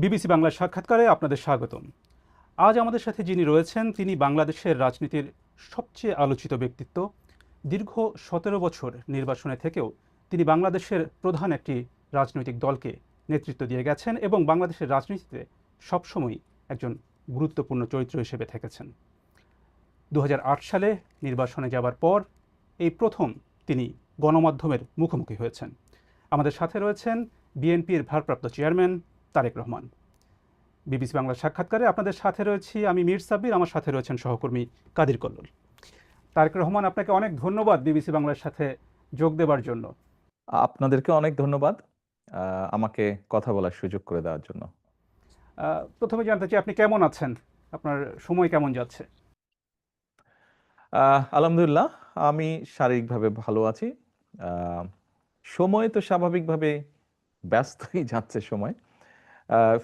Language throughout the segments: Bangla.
বিবিসি বাংলার সাক্ষাৎকারে আপনাদের স্বাগতম। আজ আমাদের সাথে যিনি রয়েছেন তিনি বাংলাদেশের রাজনীতির সবচেয়ে আলোচিত ব্যক্তিত্ব। দীর্ঘ ১৭ বছর নির্বাসনে থেকেও তিনি বাংলাদেশের প্রধান একটি রাজনৈতিক দলকে নেতৃত্ব দিয়ে গেছেন এবং বাংলাদেশের রাজনীতিতে সবসময়ই একজন গুরুত্বপূর্ণ চরিত্র হিসেবে থেকেছেন। ২০০৮ সালে নির্বাসনে যাবার পর এই প্রথম তিনি গণমাধ্যমের মুখোমুখি হয়েছেন। আমাদের সাথে রয়েছেন বিএনপির ভারপ্রাপ্ত চেয়ারম্যান তারেক রহমান। বিবিসি বাংলার সাক্ষাৎকারে আপনাদের সাথে রয়েছি আমি মীর সাব্বির, আমার সাথে রয়েছেন সহকর্মী কাদির কল্লোল। তারেক রহমান, আপনাকে অনেক ধন্যবাদ বিবিসি বাংলার সাথে যোগ দেবার জন্য। আপনাদেরকে অনেক ধন্যবাদ আমাকে কথা বলার সুযোগ করে দেওয়ার জন্য। প্রথমে জানতে চাই আপনি কেমন আছেন, আপনার সময় কেমন যাচ্ছে? আলহামদুলিল্লাহ, আমি শারীরিকভাবে ভালো আছি। সময় তো স্বাভাবিকভাবে ব্যস্তই যাচ্ছে সময়।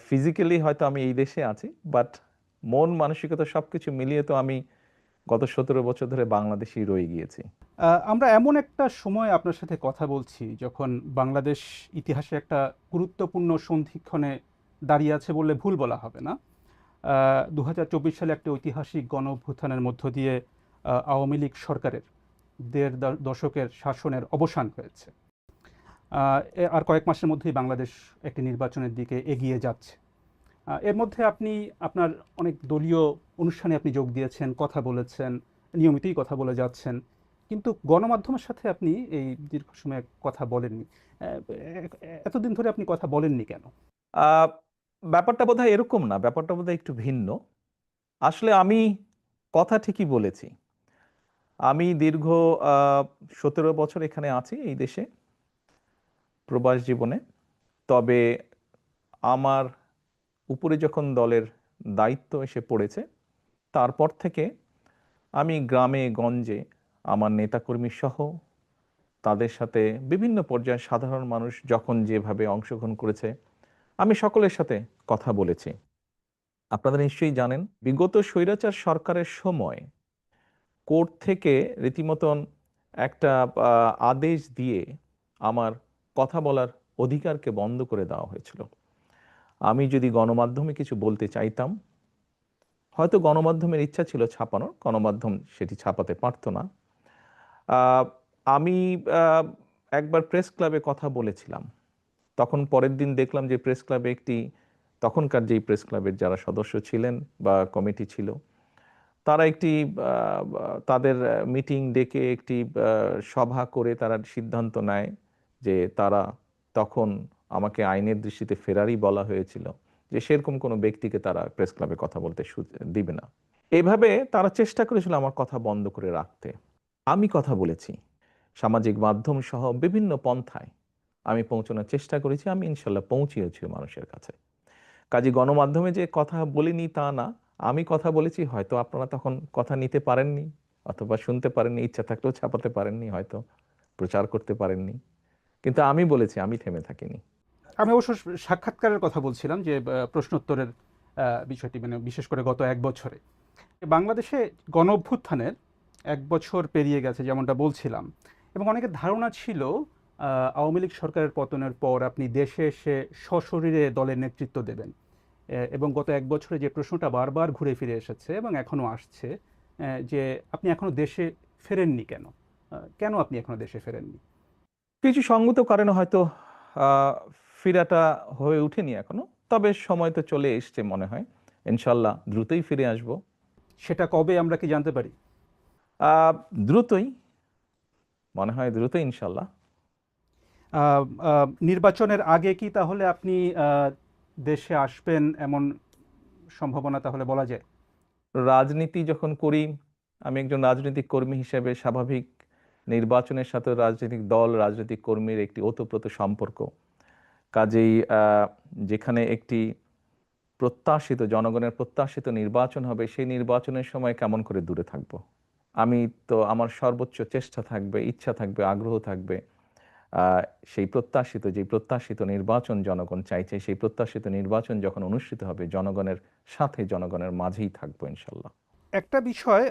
ফিজিক্যালি হয়তো আমি এই দেশে আছি, বাট মন মানসিকতা সবকিছু মিলিয়ে তো আমি গত 17 বছর ধরে বাংলাদেশেই রয়ে গিয়েছি। আমরা এমন একটা সময় আপনার সাথে কথা বলছি যখন বাংলাদেশ ইতিহাসে একটা গুরুত্বপূর্ণ সন্ধিক্ষণে দাঁড়িয়ে আছে বললে ভুল বলা হবে না। ২০২৪ সালে একটা ঐতিহাসিক গণ অভ্যুত্থানের মধ্য দিয়ে আওয়ামী লীগ সরকারের দেড় দশকের শাসনের অবসান হয়েছে। আর কয়েক মাসের মধ্যেই বাংলাদেশ একটি নির্বাচনের দিকে এগিয়ে যাচ্ছে। এর মধ্যে আপনি আপনার অনেক দলীয় অনুষ্ঠানে আপনি যোগ দিয়েছেন, কথা বলেছেন, নিয়মিতই কথা বলে যাচ্ছেন, কিন্তু গণমাধ্যমের সাথে আপনি এই দীর্ঘ সময় কথা বলেননি। এতদিন ধরে আপনি কথা বলেননি কেন? আহ, ব্যাপারটা বোধহয় এরকম না, ব্যাপারটা বোধহয় একটু ভিন্ন। আসলে আমি কথা ঠিকই বলেছি। আমি দীর্ঘ 17 বছর এখানে আছি এই দেশে প্রবাস জীবনে। তবে আমার উপরে যখন দলের দায়িত্ব এসে পড়েছে, তারপর থেকে আমি গ্রামে গঞ্জে আমার নেতাকর্মী সহ তাদের সাথে বিভিন্ন পর্যায়ে সাধারণ মানুষ যখন যেভাবে অংশগ্রহণ করেছে, আমি সকলের সাথে কথা বলেছি। আপনারা নিশ্চয়ই জানেন, বিগত স্বৈরাচার সরকারের সময় কোর্ট থেকে রীতিমতন একটা আদেশ দিয়ে আমার কথা বলার অধিকারকে বন্ধ করে দেওয়া হয়েছিল। আমি যদি গণমাধ্যমে কিছু বলতে চাইতাম, হয়তো গণমাধ্যমের ইচ্ছা ছিল ছাপানোর, গণমাধ্যম সেটি ছাপাতে পারতো না। আহ, আমি একবার প্রেস ক্লাবে কথা বলেছিলাম। তখন পরের দিন দেখলাম যে প্রেস ক্লাবে একটি, তখনকার যেই প্রেস ক্লাবের যারা সদস্য ছিলেন বা কমিটি ছিল, তারা একটি তাদের মিটিং ডেকে একটি সভা করে তারা সিদ্ধান্ত নেয় যে তারা, তখন আমাকে আইনের দৃষ্টিতে ফেরারি বলা হয়েছিল, যে সেরকম কোনো ব্যক্তিকে তারা প্রেস ক্লাবে কথা বলতে দিবে না। এইভাবে তারা চেষ্টা করেছিল আমার কথা বন্ধ করে রাখতে। আমি কথা বলেছি সামাজিক মাধ্যম সহ বিভিন্ন পন্থায়, আমি পৌঁছানোর চেষ্টা করেছি, আমি ইনশাল্লাহ পৌঁছিয়েছি মানুষের কাছে। কাজে গণমাধ্যমে যে কথা বলিনি তা না, আমি কথা বলেছি, হয়তো আপনারা তখন কথা নিতে পারেননি অথবা শুনতে পারেননি, ইচ্ছা থাকলেও ছাপাতে পারেননি, হয়তো প্রচার করতে পারেননি, কিন্তু আমি বলেছি, আমি থেমে থাকিনি। আমি অবশ্য সাক্ষাৎকারের কথা বলছিলাম, যে প্রশ্নোত্তরের বিষয়টি, মানে বিশেষ করে গত এক বছরে বাংলাদেশে গণ অভ্যুত্থানের এক বছর পেরিয়ে গেছে যেমনটা বলছিলাম, এবং অনেকের ধারণা ছিল আওয়ামী লীগ সরকারের পতনের পর আপনি দেশে এসে সশরীরে দলের নেতৃত্ব দেবেন। এবং গত এক বছরে যে প্রশ্নটা বারবার ঘুরে ফিরে এসেছে এবং এখনও আসছে, যে আপনি এখনও দেশে ফেরেননি কেন? কেন আপনি এখনও দেশে ফেরেননি? কিছু সঙ্গত কারণে হয়তো আহ, ফিরাটা হয়ে ওঠেনি এখনো, তবে সময় তো চলে এসছে মনে হয়। ইনশাল্লাহ দ্রুতই ফিরে আসব। সেটা কবে আমরা কি জানতে পারি? আহ, দ্রুতই, মনে হয় দ্রুতই ইনশাল্লাহ। নির্বাচনের আগে কি তাহলে আপনি দেশে আসবেন এমন সম্ভাবনা তাহলে বলা যায়? রাজনীতি যখন করি, আমি একজন রাজনৈতিক কর্মী হিসেবে স্বাভাবিক নির্বাচনের সাথে রাজনৈতিক দল রাজনৈতিক কর্মীর একটি ওতপ্রোত সম্পর্ক। কাজেই যেখানে একটি প্রত্যাশিত, জনগণের প্রত্যাশিত নির্বাচন হবে, সেই নির্বাচনের সময় কেমন করে দূরে থাকব? আমি তো, আমার সর্বোচ্চ চেষ্টা থাকবে, ইচ্ছা থাকবে, আগ্রহ থাকবে আহ, সেই প্রত্যাশিত, যে প্রত্যাশিত নির্বাচন জনগণ চাইছে, সেই প্রত্যাশিত নির্বাচন যখন অনুষ্ঠিত হবে, জনগণের সাথে, জনগণের মাঝেই থাকবো ইনশাল্লাহ। একটা বিষয়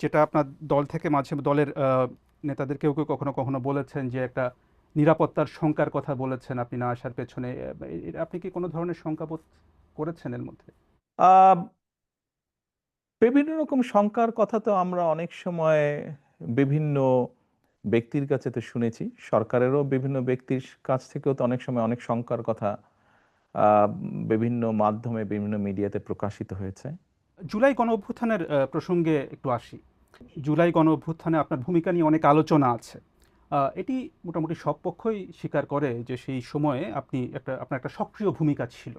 যেটা আপনার দল থেকে মাঝে দলের নেতাদের কেউ কেউ কখনো কখনো বলেছেন, যে একটা নিরাপত্তার শঙ্কার কথা বলেছেন আপনি না আসার পেছনে। আপনি কি কোনো ধরনের শঙ্কা বোধ করেছেন এর মধ্যে? আহ বিভিন্ন রকম শঙ্কার কথা তো আমরা অনেক সময় বিভিন্ন ব্যক্তির কাছে তো শুনেছি, সরকারেরও বিভিন্ন ব্যক্তির কাছ থেকেও তো অনেক সময় অনেক শঙ্কার কথা আহ, বিভিন্ন মাধ্যমে বিভিন্ন মিডিয়াতে প্রকাশিত হয়েছে। জুলাই গণ অভ্যুত্থানের প্রসঙ্গে একটু আসি। জুলাই গণ অভ্যুত্থানে আপনার ভূমিকা নিয়ে অনেক আলোচনা আছে। এটি মোটামুটি সব পক্ষই স্বীকার করে যে সেই সময়ে আপনার একটা সক্রিয় ভূমিকা ছিল।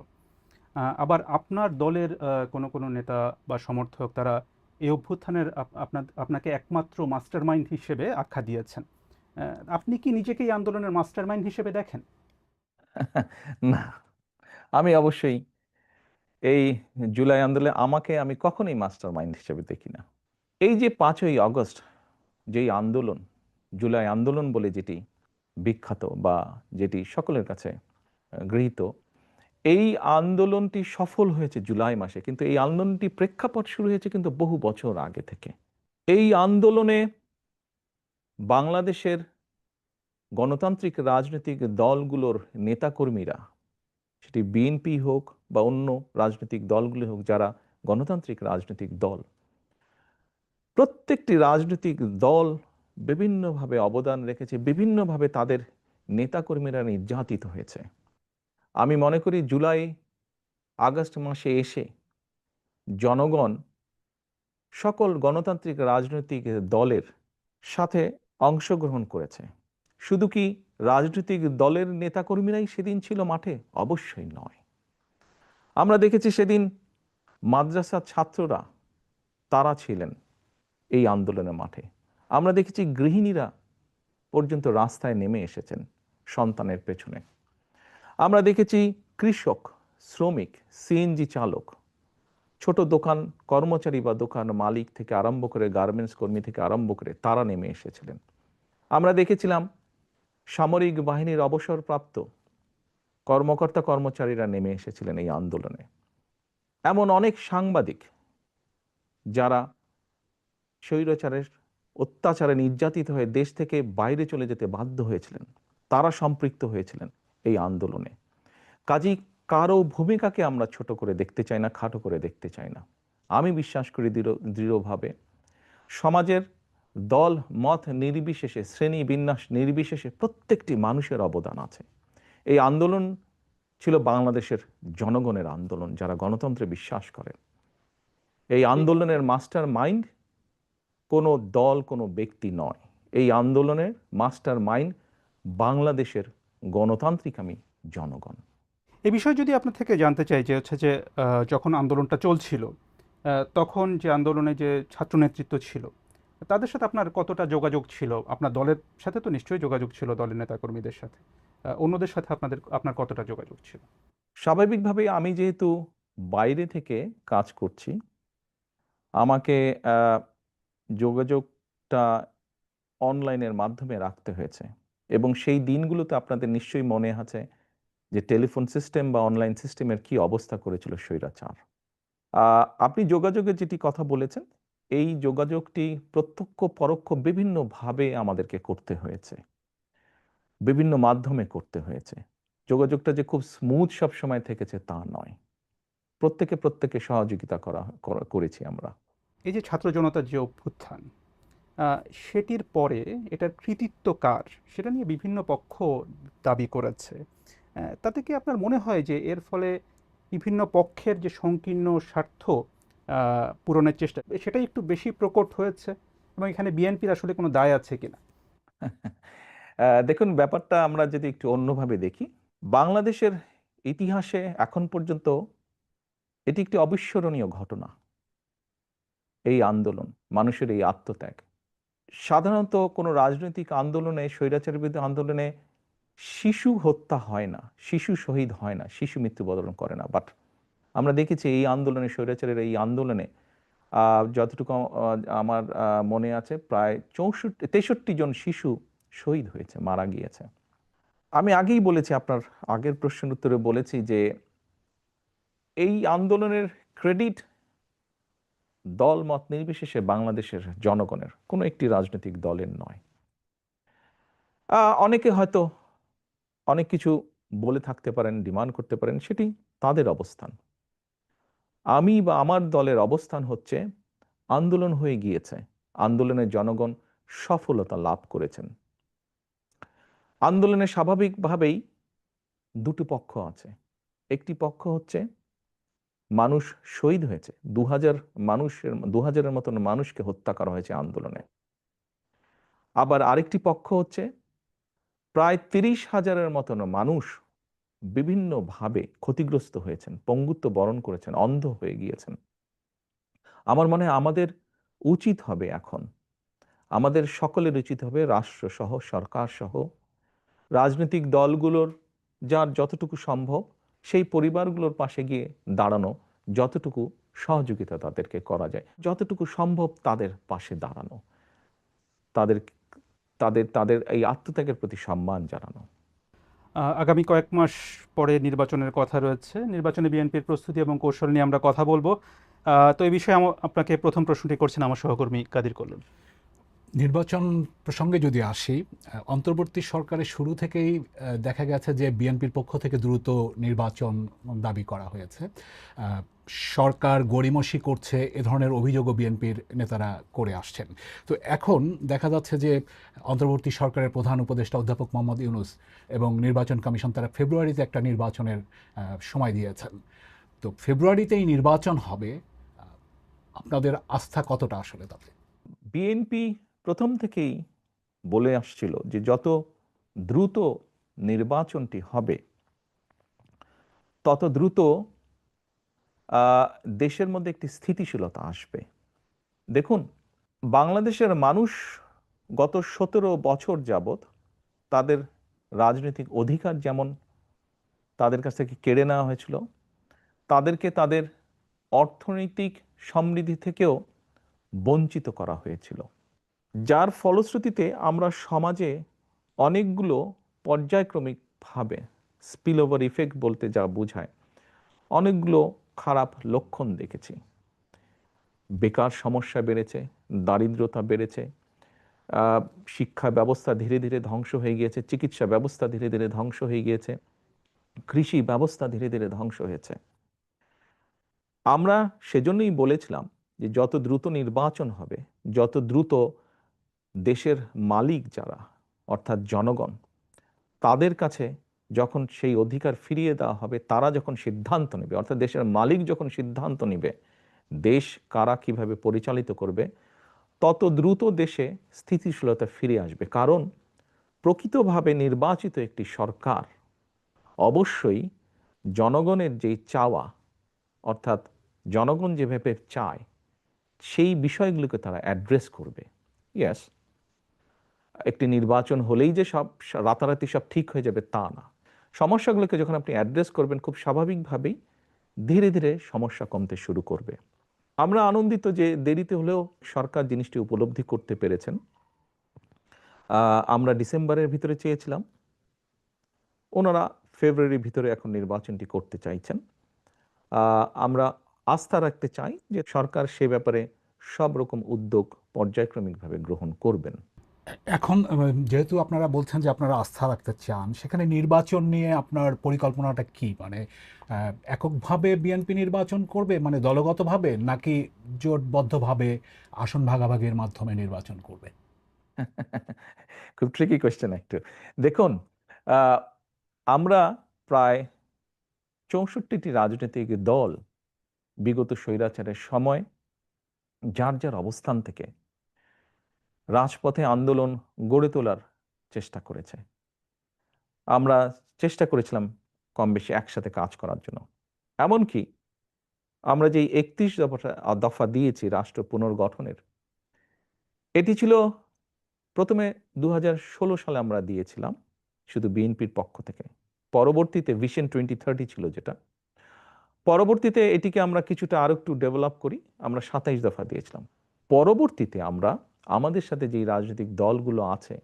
আবার আপনার দলের কোনো নেতা বা সমর্থক তারা এই অভ্যুত্থানের আপনাকে একমাত্র মাস্টারমাইন্ড হিসেবে আখ্যা দিয়েছেন। আপনি কি নিজেকে এই আন্দোলনের মাস্টারমাইন্ড হিসেবে দেখেন? না, আমি অবশ্যই এই জুলাই আন্দোলনে আমি কখনোই মাস্টার মাইন্ড হিসেবে দেখি না। এই যে 5ই আগস্ট, যেই আন্দোলন, জুলাই আন্দোলন বলে যেটি বিখ্যাত বা যেটি সকলের কাছে গৃহীত, এই আন্দোলনটি সফল হয়েছে জুলাই মাসে, কিন্তু এই আন্দোলনটি প্রেক্ষাপট শুরু হয়েছে কিন্তু বহু বছর আগে থেকে। এই আন্দোলনে বাংলাদেশের গণতান্ত্রিক রাজনৈতিক দলগুলোর নেতাকর্মীরা, সেটি বিএনপি হোক বা অন্য রাজনৈতিক দলগুলো হোক, যারা গণতান্ত্রিক রাজনৈতিক দল, প্রত্যেকটি রাজনৈতিক দল বিভিন্নভাবে অবদান রেখেছে, বিভিন্নভাবে তাদের নেতাকর্মীরা নির্যাতিত হয়েছে। আমি মনে করি জুলাই আগস্ট মাসে এসে জনগণ সকল গণতান্ত্রিক রাজনৈতিক দলের সাথে অংশগ্রহণ করেছে। শুধু কি রাজনৈতিক দলের নেতাকর্মীরাই সেদিন ছিল মাঠে? অবশ্যই নয়। আমরা দেখেছি সেদিন মাদ্রাসার ছাত্ররা, তারা ছিলেন এই আন্দোলনের মাঠে। আমরা দেখেছি গৃহিণীরা পর্যন্ত রাস্তায় নেমে এসেছেন সন্তানের পেছনে। আমরা দেখেছি কৃষক, শ্রমিক, সিএনজি চালক, ছোট দোকান কর্মচারী বা দোকান মালিক থেকে আরম্ভ করে গার্মেন্টস কর্মী থেকে আরম্ভ করে তারা নেমে এসেছিলেন। আমরা দেখেছিলাম সামরিক বাহিনীর অবসরপ্রাপ্ত কর্মকর্তা কর্মচারীরা নেমে এসেছিলেন এই আন্দোলনে। এমন অনেক সাংবাদিক যারা স্বৈরাচারের অত্যাচারে নির্যাতিত হয়ে দেশ থেকে বাইরে চলে যেতে বাধ্য হয়েছিলেন, তারা সম্পৃক্ত হয়েছিলেন এই আন্দোলনে। কাজেই কারো ভূমিকাকে আমরা ছোট করে দেখতে চাই না, খাটো করে দেখতে চাই না। আমি বিশ্বাস করি দৃঢ়ভাবে সমাজের দল মত নির্বিশেষে, শ্রেণী বিন্যাস নির্বিশেষে প্রত্যেকটি মানুষের অবদান আছে। এই আন্দোলন ছিল বাংলাদেশের জনগণের আন্দোলন, যারা গণতন্ত্রে বিশ্বাস করে। এই আন্দোলনের মাস্টার মাইন্ড কোনো দল, কোনো ব্যক্তি নয়। এই আন্দোলনের মাস্টার মাইন্ড বাংলাদেশের গণতান্ত্রিকামী জনগণ। এ বিষয়ে যদি আপনার থেকে জানতে চাই যে হচ্ছে যে যখন আন্দোলনটা চলছিল, তখন যে আন্দোলনে যে ছাত্র নেতৃত্ব ছিল, তাদের সাথে আপনার কতটা যোগাযোগ ছিল? আপনার দলের সাথে তো নিশ্চয়ই যোগাযোগ ছিল, দলের নেতাকর্মীদের সাথে। অন্যদের সাথে আপনার কতটা যোগাযোগ ছিল? স্বাভাবিকভাবে আমি যেহেতু বাইরে থেকে কাজ করছি, আমাকে আহ, যোগাযোগটা অনলাইনের মাধ্যমে রাখতে হয়েছে। এবং সেই দিনগুলোতে আপনাদের নিশ্চয়ই মনে আছে যে টেলিফোন সিস্টেম বা অনলাইন সিস্টেমের কি অবস্থা করেছিল স্বৈরাচার। আপনি যোগাযোগের যেটি কথা বলেছেন, এই যোগাযোগটি প্রত্যক্ষ পরোক্ষ বিভিন্নভাবে আমাদেরকে করতে হয়েছে, বিভিন্ন মাধ্যমে করতে হয়েছে। যোগাযোগটা যে খুব স্মুথ সব সময় থেকেছে তা নয়। প্রত্যেকে সহযোগিতা করেছি আমরা। এই যে ছাত্র জনতার যে অভ্যুত্থান, সেটির পরে এটার কৃতিত্ব কার, সেটা নিয়ে বিভিন্ন পক্ষ দাবি করেছে। তাতে কি আপনার মনে হয় যে এর ফলে বিভিন্ন পক্ষের যে সংকীর্ণ স্বার্থ পূরণের চেষ্টা, সেটাই একটু বেশি প্রকট হয়েছে, এবং এখানে বিএনপির আসলে কোনো দায় আছে কিনা? দেখুন, ব্যাপারটা আমরা যদি একটু অন্যভাবে দেখি, বাংলাদেশের ইতিহাসে এখন পর্যন্ত এটি একটি অবিস্মরণীয় ঘটনা। এই আন্দোলন, মানুষের এই আত্মত্যাগ, সাধারণত কোনো রাজনৈতিক আন্দোলনে, স্বৈরাচারের বিরুদ্ধে আন্দোলনে শিশু হত্যা হয় না, শিশু শহীদ হয় না, শিশু মৃত্যুবরণ করে না। বাট আমরা দেখেছি এই আন্দোলনে, স্বৈরাচারের এই আন্দোলনে যতটুকু আমার মনে আছে, প্রায় 63 জন শিশু শহীদ হয়েছে, মারা গিয়েছে। আমি আগেই বলেছি, আপনার আগের প্রশ্নের উত্তরে বলেছি যে এই আন্দোলনের ক্রেডিট দল মত নির্বিশেষে বাংলাদেশের জনগণের, কোনো একটি রাজনৈতিক দলের নয়। অনেকে হয়তো অনেক কিছু বলে থাকতে পারেন, ডিমান্ড করতে পারেন, সেটি তাদের অবস্থান। আমি বা আমার দলের অবস্থান হচ্ছে আন্দোলন হয়ে গিয়েছে, আন্দোলনের জনগণ সফলতা লাভ করেছেন। আন্দোলনে স্বাভাবিকভাবেই দুটো পক্ষ আছে। একটি পক্ষ হচ্ছে মানুষ শহীদ হয়েছে, 2000 মতন মানুষকে হত্যা করা হয়েছে আন্দোলনে। আবার আরেকটি পক্ষ হচ্ছে প্রায় 30,000-এর মতন মানুষ বিভিন্নভাবে ক্ষতিগ্রস্ত হয়েছেন, পঙ্গুত্ব বরণ করেছেন, অন্ধ হয়ে গিয়েছেন। আমার মনে হয় আমাদের উচিত হবে এখন, আমাদের সকলের উচিত হবে রাষ্ট্রসহ, সরকারসহ, রাজনৈতিক দলগুলোর যার যতটুকু সম্ভব সেই পরিবারগুলোর পাশে গিয়ে দাঁড়ানো, যতটুকু সহযোগিতা তাদেরকে করা যায়, যতটুকু সম্ভব তাদের পাশে দাঁড়ানো, তাদের তাদের তাদের এই আত্মত্যাগের প্রতি সম্মান জানানো। আগামী কয়েক মাস পরে নির্বাচনের কথা রয়েছে। নির্বাচনে বিএনপির প্রস্তুতি এবং কৌশল নিয়ে আমরা কথা বলবো। তো এই বিষয়ে আপনাকে প্রথম প্রশ্নটি করছেন আমার সহকর্মী কাদির কল্লোল। নির্বাচন প্রসঙ্গে যদি আসি, অন্তর্বর্তী সরকারের শুরু থেকেই দেখা গেছে যে বিএনপির পক্ষ থেকে দ্রুত নির্বাচন দাবি করা হয়েছে। সরকার গড়িমসি করছে, এ ধরনের অভিযোগও বিএনপির নেতারা করে আসছেন। তো এখন দেখা যাচ্ছে যে অন্তর্বর্তী সরকারের প্রধান উপদেষ্টা অধ্যাপক মোহাম্মদ ইউনূস এবং নির্বাচন কমিশন তারা ফেব্রুয়ারিতে একটা নির্বাচনের সময় দিয়েছেন। তো ফেব্রুয়ারিতেই নির্বাচন হবে, আপনাদের আস্থা কতটা আসলে তাতে? বিএনপি প্রথম থেকেই বলে আসছিল যে যত দ্রুত নির্বাচনটি হবে তত দ্রুত দেশের মধ্যে একটি স্থিতিশীলতা আসবে। দেখুন, বাংলাদেশের মানুষ গত 17 বছর যাবৎ তাদের রাজনৈতিক অধিকার যেমন তাদের কাছ থেকে কেড়ে নেওয়া হয়েছিল, তাদেরকে তাদের অর্থনৈতিক সমৃদ্ধি থেকেও বঞ্চিত করা হয়েছিল, যার ফলশ্রুতিতে আমরা সমাজে অনেকগুলো পর্যায়ক্রমিকভাবে স্পিল ওভার ইফেক্ট বলতে যা বোঝায় অনেকগুলো খারাপ লক্ষণ দেখেছি। বেকার সমস্যা বেড়েছে, দারিদ্রতা বেড়েছে, শিক্ষা ব্যবস্থা ধীরে ধীরে ধ্বংস হয়ে গিয়েছে, চিকিৎসা ব্যবস্থা ধীরে ধীরে ধ্বংস হয়ে গিয়েছে, কৃষি ব্যবস্থা ধীরে ধীরে ধ্বংস হয়েছে। আমরা সেজন্যই বলেছিলাম যে যত দ্রুত নির্বাচন হবে, যত দ্রুত দেশের মালিক যারা অর্থাৎ জনগণ, তাদের কাছে যখন সেই অধিকার ফিরিয়ে দেওয়া হবে, তারা যখন সিদ্ধান্ত নেবে, অর্থাৎ দেশের মালিক যখন সিদ্ধান্ত নেবে দেশ কারা কিভাবে পরিচালিত করবে, তত দ্রুত দেশে স্থিতিশীলতা ফিরে আসবে। কারণ প্রকৃতভাবে নির্বাচিত একটি সরকার অবশ্যই জনগণের যেই চাওয়া, অর্থাৎ জনগণ যেভাবে চায় সেই বিষয়গুলোকে তারা অ্যাড্রেস করবে। ইয়েস, একটি নির্বাচন হলেই যে সব রাতারাতি সব ঠিক হয়ে যাবে তা না। সমস্যাগুলোকে যখন আপনি অ্যাড্রেস করবেন, খুব স্বাভাবিকভাবেই ধীরে ধীরে সমস্যা কমতে শুরু করবে। আমরা আনন্দিত যে দেরিতে হলেও সরকার জিনিসটি উপলব্ধি করতে পেরেছেন। আমরা ডিসেম্বরের ভিতরে চেয়েছিলাম, ওনারা ফেব্রুয়ারির ভিতরে এখন নির্বাচনটি করতে চাইছেন। আমরা আস্থা রাখতে চাই যে সরকার সে ব্যাপারে সব রকম উদ্যোগ পর্যায়ক্রমিকভাবে গ্রহণ করবেন। এখন যেহেতু আপনারা বলছেন যে আপনারা আস্থা রাখতে চান, সেখানে নির্বাচন নিয়ে আপনার পরিকল্পনাটা কি? মানে এককভাবে বিএনপি নির্বাচন করবে, মানে দলগতভাবে, নাকি জোটবদ্ধভাবে আসন ভাগাভাগির মাধ্যমে নির্বাচন করবে? খুব ট্রিকি কোয়েশ্চেন একটু। দেখুন, আহ, আমরা প্রায় 64টি রাজনৈতিক দল বিগত স্বৈরাচারের সময় যার যার অবস্থান থেকে রাজপথে আন্দোলন গড়ে তোলার চেষ্টা করেছে। আমরা চেষ্টা করেছিলাম কম বেশি একসাথে কাজ করার জন্য। এমনকি আমরা যেই 31 দফা দিয়েছি রাষ্ট্র পুনর্গঠনের, এটি ছিল প্রথমে 2016 সালে আমরা দিয়েছিলাম শুধু বিএনপির পক্ষ থেকে। পরবর্তীতে ভিশন 2030 ছিল যেটা, পরবর্তীতে এটিকে আমরা কিছুটা আরো একটু ডেভেলপ করি, আমরা 27 দফা দিয়েছিলাম। পরবর্তীতে আমরা আমাদের সাথে যেই রাজনৈতিক দলগুলো আছে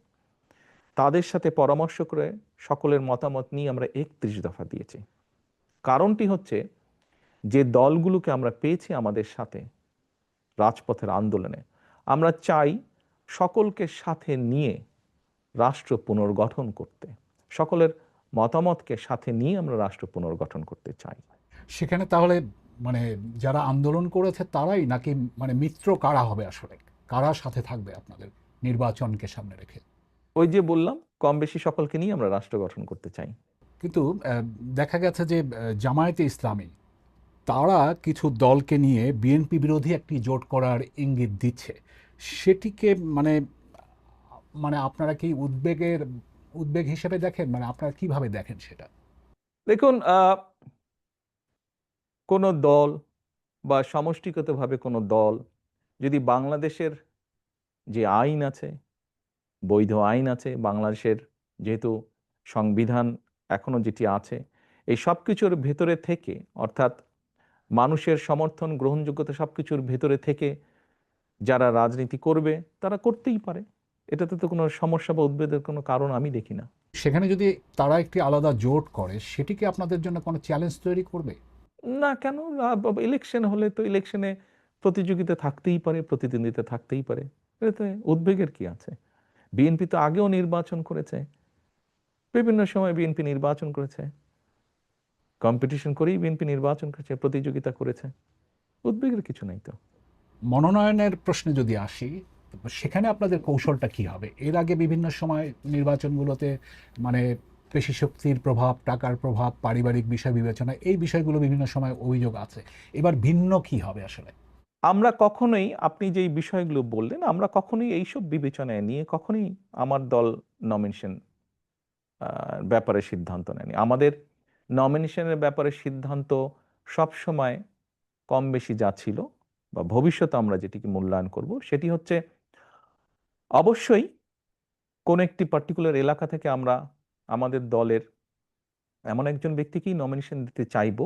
তাদের সাথে পরামর্শ করে সকলের মতামত নিয়ে আমরা 31 দফা দিয়েছি। কারণটি হচ্ছে যে দলগুলোকে আমরা পেয়েছি আমাদের সাথে রাজপথের আন্দোলনে, আমরা চাই সকলকে সাথে নিয়ে রাষ্ট্র পুনর্গঠন করতে, সকলের মতামতকে সাথে নিয়ে আমরা রাষ্ট্র পুনর্গঠন করতে চাই। সেখানে তাহলে মানে যারা আন্দোলন করেছে তারাই, নাকি মানে মিত্র কারা হবে আসলে, কারা সাথে থাকবে আপনাদের নির্বাচনকে সামনে রেখে? ওই যে বললাম, কম বেশি সকলকে নিয়ে আমরা রাষ্ট্র গঠন করতে চাই। কিন্তু দেখা গেছে যে জামায়াতে ইসলামী তারা কিছু দলকে নিয়ে বিএনপি বিরোধী একটি জোট করার ইঙ্গিত দিচ্ছে। সেটিকে মানে মানে আপনারা কি উদ্বেগ হিসেবে দেখেন? মানে আপনারা কিভাবে দেখেন সেটা? দেখুন, কোনো দল বা সমষ্টিগতভাবে কোনো দল যদি বাংলাদেশের যে আইন আছে, বৈধ আইন আছে বাংলাদেশের, যেহেতু সংবিধান এখনো যেটি আছে, এই সব কিছুর ভেতরে থেকে, অর্থাৎ মানুষের সমর্থন গ্রহণযোগ্যতা সবকিছুর ভেতরে থেকে যারা রাজনীতি করবে তারা করতেই পারে। এটাতে তো কোনো সমস্যা বা উদ্বেগের কোনো কারণ আমি দেখি না। সেখানে যদি তারা একটি আলাদা জোট করে, সেটি কি আপনাদের জন্য কোনো চ্যালেঞ্জ তৈরি করবে? না, কেন? ইলেকশন হলে তো ইলেকশনে প্রতিযোগিতা থাকতেই পারে, প্রতিদ্বন্দ্বিতা থাকতেই পারে। এতে উদ্বেগের কি আছে? বিএনপি তো আগেও নির্বাচন করেছে, বিভিন্ন সময় বিএনপি নির্বাচন করেছে, কম্পিটিশন করেই বিএনপি নির্বাচন করেছে, প্রতিযোগিতা করেছে। উদ্বেগের কিছু নাই তো। মনোনয়নের প্রশ্নে যদি আসি, সেখানে আপনাদের কৌশলটা কি হবে? এর আগে বিভিন্ন সময় নির্বাচনগুলোতে মানে পেশি শক্তির প্রভাব, টাকার প্রভাব, পারিবারিক বিষয় বিবেচনা, এই বিষয়গুলো বিভিন্ন সময় অভিযোগ আছে। এবার ভিন্ন কি হবে আসলে? আমরা কখনোই, আপনি যেই বিষয়গুলো বললেন, আমরা কখনোই এইসব বিবেচনায় নিয়ে কখনোই আমার দল নমিনেশন ব্যাপারে সিদ্ধান্ত নেয়নি। আমাদের নমিনেশনের ব্যাপারে সিদ্ধান্ত সবসময় কম বেশি যা ছিল বা ভবিষ্যতে আমরা যেটিকে মূল্যায়ন করব, সেটি হচ্ছে অবশ্যই কোন একটি পার্টিকুলার এলাকা থেকে আমরা আমাদের দলের এমন একজন ব্যক্তিকেই নমিনেশন দিতে চাইব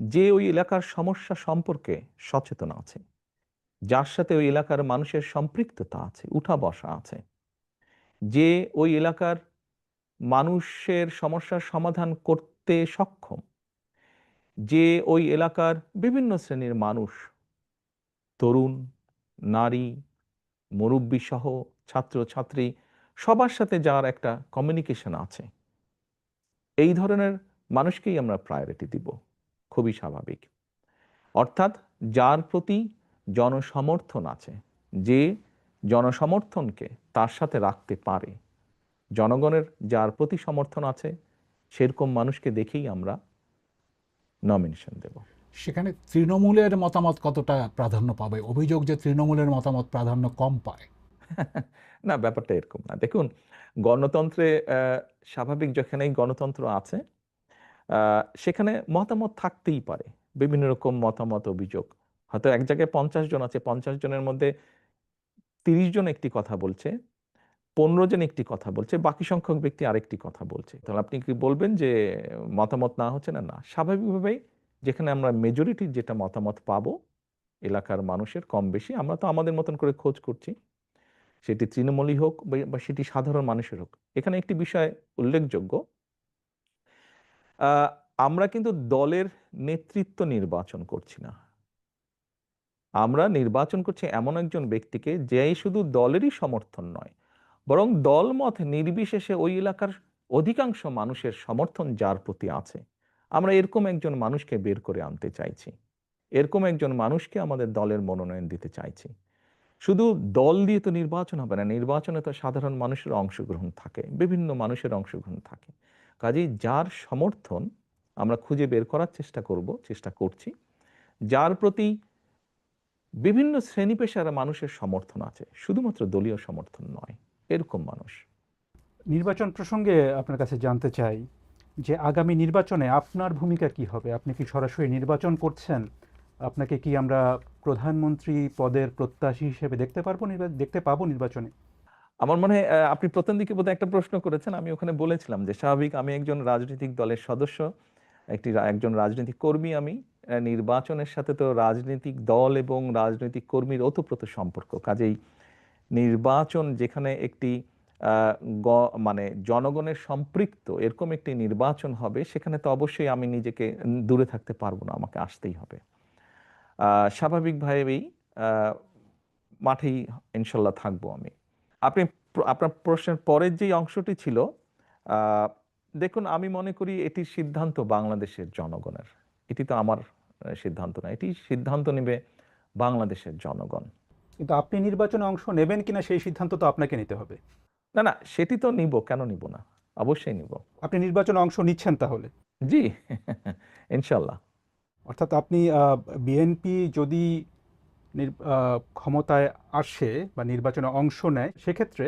যে ওই এলাকার সমস্যা সম্পর্কে সচেতন আছে, যার সাথে ওই এলাকার মানুষের সম্পৃক্ততা আছে, উঠা বসা আছে, যে ওই এলাকার মানুষের সমস্যার সমাধান করতে সক্ষম, যে ওই এলাকার বিভিন্ন শ্রেণীর মানুষ, তরুণ, নারী, মুরব্বী সহ ছাত্র ছাত্রী, সবার সাথে যার একটা কমিউনিকেশন আছে, এই ধরনের মানুষকেই আমরা প্রায়োরিটি দিব। খুবই স্বাভাবিক। অর্থাৎ যার প্রতি জনসমর্থন আছে, যে জনসমর্থনকে তার সাথে রাখতে পারে, জনগণের যার প্রতি সমর্থন আছে, সেরকম মানুষকে দেখেই আমরা নমিনেশন দেব। সেখানে তৃণমূলের মতামত কতটা প্রাধান্য পাবে? অভিযোগ যে তৃণমূলের মতামত প্রাধান্য কম পায়। না, ব্যাপারটা এরকম না। দেখুন, গণতন্ত্রে স্বাভাবিক যেখানেই গণতন্ত্র আছে, সেখানে মতামত থাকতেই পারে, বিভিন্ন রকম মতামত, অভিযোগ। হয়তো এক জায়গায় 50 জন আছে, 50 জনের মধ্যে 30 জন একটি কথা বলছে, 15 জন একটি কথা বলছে, বাকি সংখ্যক ব্যক্তি আরেকটি কথা বলছে। তাহলে আপনি কি বলবেন যে মতামত না হচ্ছে? না, না। স্বাভাবিকভাবেই যেখানে আমরা মেজরিটির যেটা মতামত পাবো এলাকার মানুষের কম বেশি, আমরা তো আমাদের মতন করে খোঁজ করছি, সেটি তৃণমূলই হোক বা সেটি সাধারণ মানুষের হোক। এখানে একটি বিষয় উল্লেখযোগ্য, আহ, আমরা কিন্তু দলের নেতৃত্ব নির্বাচন করছি না। আমরা নির্বাচন করছি এমন একজন ব্যক্তিকে যে শুধু দলেরই সমর্থন নয়, বরং দলমত নির্বিশেষে ওই এলাকার অধিকাংশ মানুষের সমর্থন যার প্রতি আছে, আমরা এরকম একজন মানুষকে বের করে আনতে চাইছি, এরকম একজন মানুষকে আমাদের দলের মনোনয়ন দিতে চাইছি। শুধু দল দিয়ে তো নির্বাচন হবে না, নির্বাচনে তো সাধারণ মানুষের অংশগ্রহণ থাকে, বিভিন্ন মানুষের অংশগ্রহণ থাকে। কাজেই যার সমর্থন আমরা খুঁজে বের করার চেষ্টা করছি, যার প্রতি বিভিন্ন শ্রেণী পেশার মানুষের সমর্থন আছে, শুধুমাত্র দলীয় সমর্থন নয়, এরকম মানুষ। নির্বাচন প্রসঙ্গে আপনার কাছে জানতে চাই যে আগামী নির্বাচনে আপনার ভূমিকা কি হবে? আপনি কি সরাসরি নির্বাচন করছেন? আপনাকে কি আমরা প্রধানমন্ত্রী পদের প্রত্যাশী হিসেবে দেখতে পাবো নির্বাচনে? আমার মনে হয় আপনি প্রথম দিকে বোধহয় একটা প্রশ্ন করেছেন, আমি ওখানে বলেছিলাম যে স্বাভাবিক আমি একজন রাজনৈতিক দলের সদস্য, একজন রাজনৈতিক কর্মী। আমি নির্বাচনের সাথে তো রাজনৈতিক দল এবং রাজনৈতিক কর্মীর ওতপ্রোত সম্পর্ক। কাজেই নির্বাচন যেখানে একটি আহ, মানে জনগণের সম্পৃক্ত এরকম একটি নির্বাচন হবে, সেখানে তো অবশ্যই আমি নিজেকে দূরে থাকতে পারবো না, আমাকে আসতেই হবে। স্বাভাবিকভাবেই আহ, মাঠেই ইনশাল্লাহ থাকবো আমি। আপনি আপনার প্রশ্নের পরের যে অংশটি ছিল, দেখুন, আমি মনে করি এটির সিদ্ধান্ত বাংলাদেশের জনগণের, এটি তো আমার সিদ্ধান্ত না, এটি সিদ্ধান্ত নেবে বাংলাদেশের জনগণ। কিন্তু আপনি নির্বাচনে অংশ নেবেন কিনা সেই সিদ্ধান্ত তো আপনাকে নিতে হবে। না না, সেটি তো নিব, কেন নিব না, অবশ্যই নিব। আপনি নির্বাচনে অংশ নিচ্ছেন তাহলে? জি ইনশাল্লাহ। অর্থাৎ আপনি বিএনপি যদি ক্ষমতায় আসে বা নির্বাচনে অংশ নেয়, সেক্ষেত্রে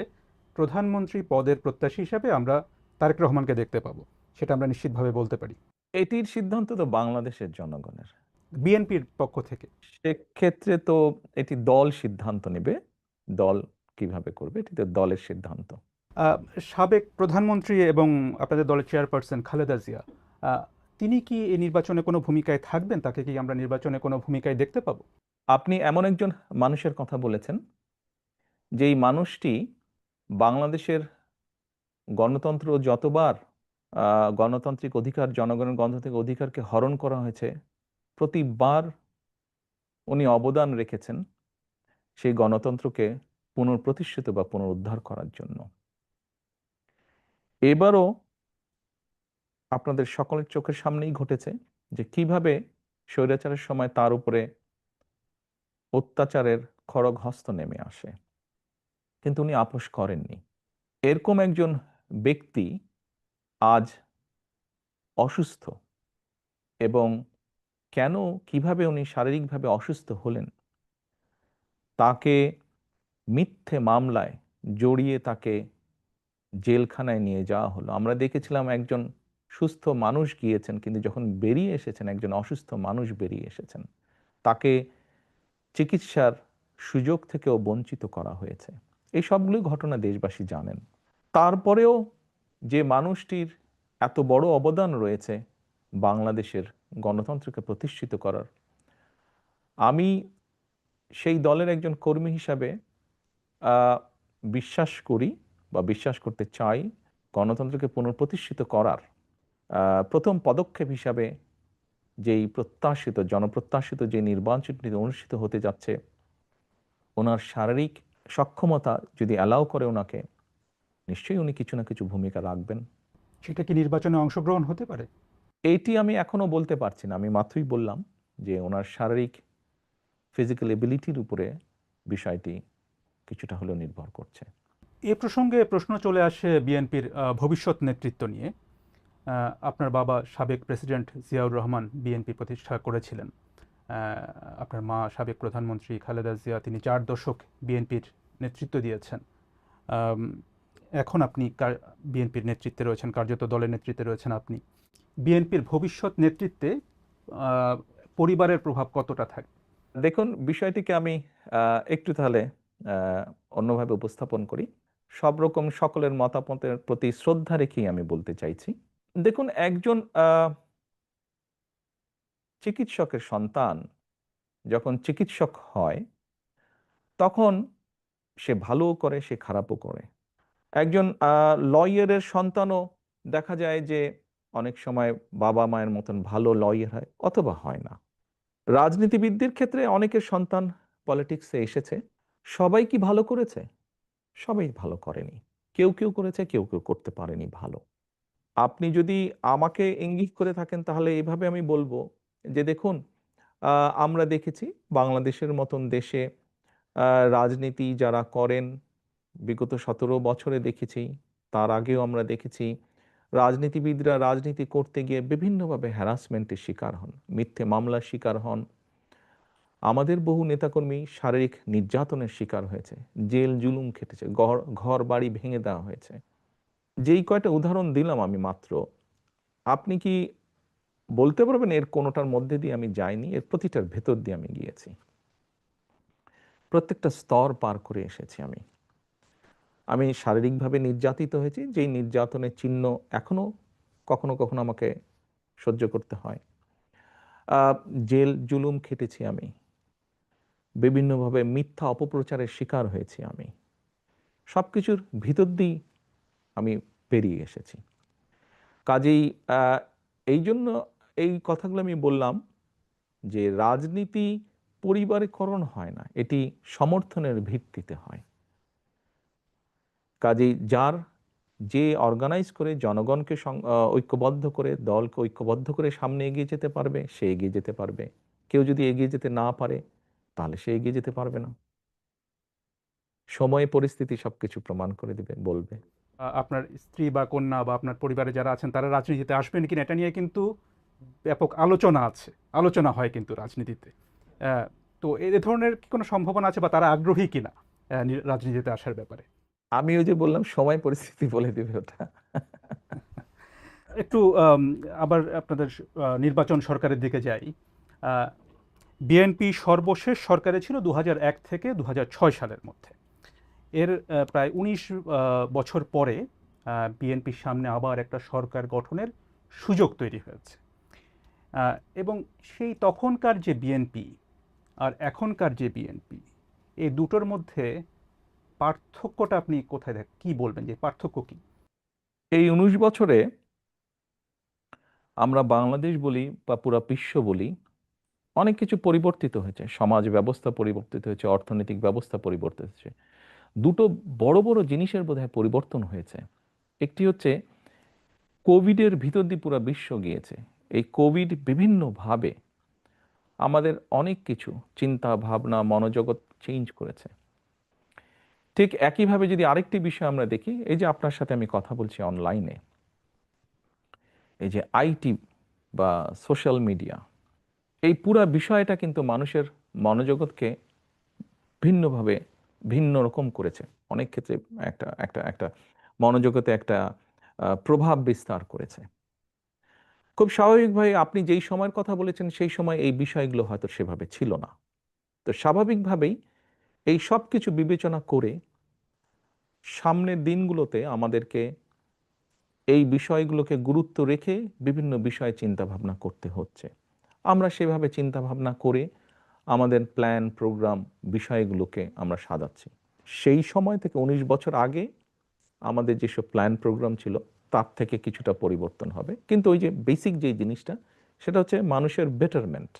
প্রধানমন্ত্রী পদের প্রত্যাশী হিসাবে আমরা তারেক রহমানকে দেখতে পাবো, সেটা আমরা নিশ্চিতভাবে বলতে পারি, এটির সিদ্ধান্ত তো বাংলাদেশের জনগণের। বিএনপির পক্ষ থেকে। সেক্ষেত্রে তো এটি দল সিদ্ধান্ত নেবে, দল কিভাবে করবে এটি তো দলের সিদ্ধান্ত। আহ, সাবেক প্রধানমন্ত্রী এবং আপনাদের দলের চেয়ারপারসন খালেদা জিয়া, আহ, তিনি কি এই নির্বাচনে কোনো ভূমিকায় থাকবেন? তাকে কি আমরা নির্বাচনে কোনো ভূমিকায় দেখতে পাবো? আপনি এমন একজন মানুষের কথা বলেছেন, যেই মানুষটি বাংলাদেশের গণতন্ত্র যতবার গণতান্ত্রিক অধিকার, জনগণের গণতান্ত্রিক অধিকারকে হরণ করা হয়েছে, প্রতিবার উনি অবদান রেখেছেন সেই গণতন্ত্রকে পুনঃপ্রতিষ্ঠিত বা পুনরুদ্ধার করার জন্য। এবারও আপনাদের সকলের চোখের সামনেই ঘটেছে যে কিভাবে স্বৈরাচারের সময় তার উপরে অত্যাচারের খড়গ হস্ত নেমে আসে, কিন্তু উনি আপোস করেননি। এরকম একজন ব্যক্তি আজ অসুস্থ, এবং কেন, কিভাবে উনি শারীরিকভাবে অসুস্থ হলেন, তাকে মিথ্যে মামলায় জড়িয়ে তাকে জেলখানায় নিয়ে যাওয়া হলো। আমরা দেখেছিলাম একজন সুস্থ মানুষ গিয়েছেন, কিন্তু যখন বেরিয়ে এসেছেন একজন অসুস্থ মানুষ বেরিয়ে এসেছেন, তাকে চিকিৎসার সুযোগ থেকেও বঞ্চিত করা হয়েছে। এই সবগুলো ঘটনা দেশবাসী জানেন। তারপরেও যে মানুষটির এত বড় অবদান রয়েছে বাংলাদেশের গণতন্ত্রকে প্রতিষ্ঠিত করার, আমি সেই দলের একজন কর্মী হিসাবে বিশ্বাস করি বা বিশ্বাস করতে চাই, গণতন্ত্রকে পুনঃপ্রতিষ্ঠিত করার প্রথম পদক্ষেপ হিসাবে যেই প্রত্যাশিত, জনপ্রত্যাশিত যে নির্বাচনটি অনুষ্ঠিত হতে যাচ্ছে, ওনার শারীরিক সক্ষমতা যদি অ্যালাউ করে ওনাকে, নিশ্চয়ই উনি কিছু না কিছু ভূমিকা রাখবেন। সেটা কি নির্বাচনে অংশগ্রহণ হতে পারে? এইটি আমি এখনো বলতে পারছি না। আমি মাত্রই বললাম যে ওনার শারীরিক ফিজিক্যাল এবিলিটির উপরে বিষয়টি কিছুটা হলেও নির্ভর করছে। এ প্রসঙ্গে প্রশ্ন চলে আসে বিএনপির ভবিষ্যৎ নেতৃত্ব নিয়ে। আপনার বাবা সাবেক প্রেসিডেন্ট জিয়াউর রহমান বিএনপি প্রতিষ্ঠা করেছিলেন। আপনার মা সাবেক প্রধানমন্ত্রী খালেদা জিয়া, তিনি 4 দশক বিএনপির নেতৃত্ব দিয়েছেন। আম, এখন আপনি বিএনপির নেতৃত্বে রয়েছেন, কার্যত দলের নেতৃত্বে রয়েছেন আপনি। বিএনপির ভবিষ্যৎ নেতৃত্বে আহ, পরিবারের প্রভাব কতটা থাকবে? দেখুন, বিষয়টিকে আমি একটু তাহলে অন্যভাবে উপস্থাপন করি। সব রকম সকলের মতামতের প্রতি শ্রদ্ধা রেখেই আমি বলতে চাইছি। দেখুন, একজন চিকিৎসকের সন্তান যখন চিকিৎসক হয়, তখন সে ভালোও করে, সে খারাপও করে। একজন লয়ারের সন্তানও দেখা যায় যে অনেক সময় বাবা মায়ের মতন ভালো লয়ার হয় অথবা হয় না। রাজনীতিবিদদের ক্ষেত্রে অনেকের সন্তান পলিটিক্সে এসেছে। সবাই কি ভালো করেছে? সবাই ভালো করেনি। কেউ কেউ করেছে, কেউ কেউ করতে পারেনি ভালো। আপনি যদি আমাকে ইঙ্গিত করে থাকেন, তাহলে এভাবে আমি বলবো যে দেখুন, আমরা দেখেছি বাংলাদেশের মতন দেশে রাজনীতি যারা করেন, বিগত 17 বছরে দেখেছি, তার আগেও আমরা দেখেছি, রাজনীতিবিদরা রাজনীতি করতে গিয়ে বিভিন্নভাবে হ্যারাসমেন্টের শিকার হন, মিথ্যে মামলার শিকার হন। আমাদের বহু নেতাকর্মী শারীরিক নির্যাতনের শিকার হয়েছে, জেল জুলুম খেটেছে, ঘর বাড়ি ভেঙে দেওয়া হয়েছে। যেই কয়টা উদাহরণ দিলাম আমি মাত্র, আপনি কি বলতে পারবেন এর কোনোটার মধ্যে দিয়ে আমি যাইনি? এর প্রতিটার ভেতর দিয়ে আমি গিয়েছি, প্রত্যেকটা স্তর পার করে এসেছি। আমি শারীরিকভাবে নির্যাতিত হয়েছি, যেই নির্যাতনের চিহ্ন এখনো কখনো কখনো আমাকে সহ্য করতে হয়। জেল জুলুম খেটেছি আমি, বিভিন্নভাবে মিথ্যা অপপ্রচারের শিকার হয়েছি আমি। সবকিছুর ভিতর দিয়ে আমি পেরিয়ে এসেছি। কাজেই এই জন্য এই কথাগুলো আমি বললাম যে রাজনীতি পরিবারীকরণ হয় না, এটি সমর্থনের ভিত্তিতে হয়। কাজেই যার যে অর্গানাইজ করে জনগণকে ঐক্যবদ্ধ করে, দলকে ঐক্যবদ্ধ করে সামনে এগিয়ে যেতে পারবে, সে এগিয়ে যেতে পারবে। কেউ যদি এগিয়ে যেতে না পারে, তাহলে সে এগিয়ে যেতে পারবে না। সময় পরিস্থিতি সবকিছু প্রমাণ করে দিবে, বলবে। আপনার স্ত্রী বা কন্যা বা আপনার পরিবারে যারা আছেন তারা রাজনীতিতে আসবেন কিনা এটা নিয়ে কিন্তু ব্যাপক আলোচনা আছে, আলোচনা হয় কিন্তু রাজনীতিতে। তো এ ধরনের কি কোনো সম্ভাবনা আছে বা তারা আগ্রহী কিনা রাজনীতিতে আসার ব্যাপারে? আমি ওই যে বললাম, সময় পরিস্থিতি বলে দিবে ওটা। একটু আবার আপনাদের নির্বাচন সরকারের দিকে যাই। বিএনপি সর্বশেষ সরকারে ছিল 2001 থেকে 2006 সালের মধ্যে। এর প্রায় 19 বছর পরে বিএনপির সামনে আবার একটা সরকার গঠনের সুযোগ তৈরি হয়েছে। এবং সেই তখনকার যে বিএনপি আর এখনকার যে বিএনপি, এই দুটোর মধ্যে পার্থক্যটা আপনি কোথায় কি বলবেন যে পার্থক্য কি? এই 19 বছরে আমরা বাংলাদেশ বলি বা পুরো বিশ্ব বলি, অনেক কিছু পরিবর্তিত হয়েছে। সমাজ ব্যবস্থা পরিবর্তিত হয়েছে, অর্থনৈতিক ব্যবস্থা পরিবর্তিত হয়েছে। দুটো বড় বড় জিনিসের বোধহয় পরিবর্তন হয়েছে। একটি হচ্ছে কোভিডের ভিতর দিয়ে পুরো বিশ্ব গিয়েছে। এই কোভিড বিভিন্নভাবে আমাদের অনেক কিছু চিন্তা ভাবনা মনোজগৎ চেঞ্জ করেছে। ঠিক একইভাবে যদি আরেকটি বিষয় আমরা দেখি, এই যে আপনার সাথে আমি কথা বলছি অনলাইনে, এই যে আইটি বা সোশ্যাল মিডিয়া, এই পুরা বিষয়টা কিন্তু মানুষের মনোজগৎকে ভিন্নভাবে ভিন্ন রকম করেছে। অনেক ক্ষেত্রে একটা একটা একটা মনোজগতে একটা প্রভাব বিস্তার করেছে। খুব স্বাভাবিকভাবে আপনি যেই সময়ের কথা বলেছেন সেই সময় এই বিষয়গুলো হয়তো সেভাবে ছিল না। তো স্বাভাবিকভাবেই এই সব কিছু বিবেচনা করে সামনের দিনগুলোতে আমাদেরকে এই বিষয়গুলোকে গুরুত্ব রেখে বিভিন্ন বিষয়ে চিন্তা ভাবনা করতে হচ্ছে। আমরা সেভাবে চিন্তা ভাবনা করে আমাদের প্ল্যান প্রোগ্রাম বিষয়গুলোকে আমরা সাজাচ্ছি। সেই সময় থেকে 19 বছর আগে আমাদের যেসব প্ল্যান প্রোগ্রাম ছিল তার থেকে কিছুটা পরিবর্তন হবে, কিন্তু ওই যে বেসিক যে জিনিসটা, সেটা হচ্ছে মানুষের বেটারমেন্ট,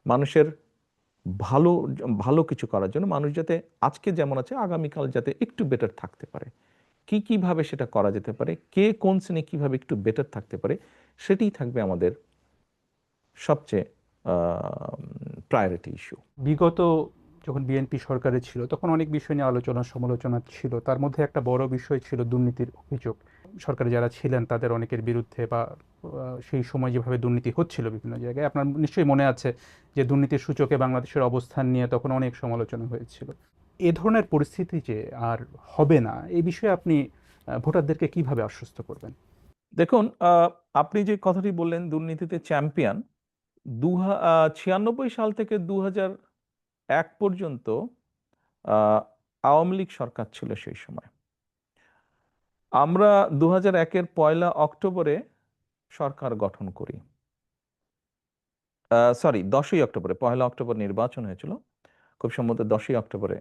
মানুষের ভালো ভালো কিছু করার জন্য, মানুষ যাতে আজকে যেমন আছে আগামীকাল যাতে একটু বেটার থাকতে পারে। কিভাবে সেটা করা যেতে পারে, কে কোন শ্রেণী কিভাবে একটু বেটার থাকতে পারে, সেটাই থাকবে আমাদের সবচেয়ে প্রায়োরিটি ইস্যু। বিগত যখন বিএনপি সরকারে ছিল তখন অনেক বিষয় নিয়ে আলোচনা সমালোচনা ছিল, তার মধ্যে একটা বড় বিষয় ছিল দুর্নীতির অভিযোগ। সরকারে যারা ছিলেন তাদের অনেকের বিরুদ্ধে বা সেই সময় যেভাবে দুর্নীতি হচ্ছিল বিভিন্ন জায়গায়, আপনার নিশ্চয়ই মনে আছে যে দুর্নীতির সূচকে বাংলাদেশের অবস্থান নিয়ে তখন অনেক সমালোচনা হয়েছিল। এ ধরনের পরিস্থিতি যে আর হবে না, এই বিষয়ে আপনি ভোটারদেরকে কিভাবে আশ্বস্ত করবেন? দেখুন, আপনি যে কথাটি বললেন দুর্নীতিতে চ্যাম্পিয়ন, 96 সাল থেকে 2001 পর্যন্ত আওয়ামী লীগ সরকার ছিল সেই সময়। আমরা 2001-এর 1 অক্টোবরে সরকার গঠন করি। সরি, 10ই অক্টোবরে, 1 অক্টোবর নির্বাচন হয়েছিল। খুব সম্ভবত 10ই অক্টোবরে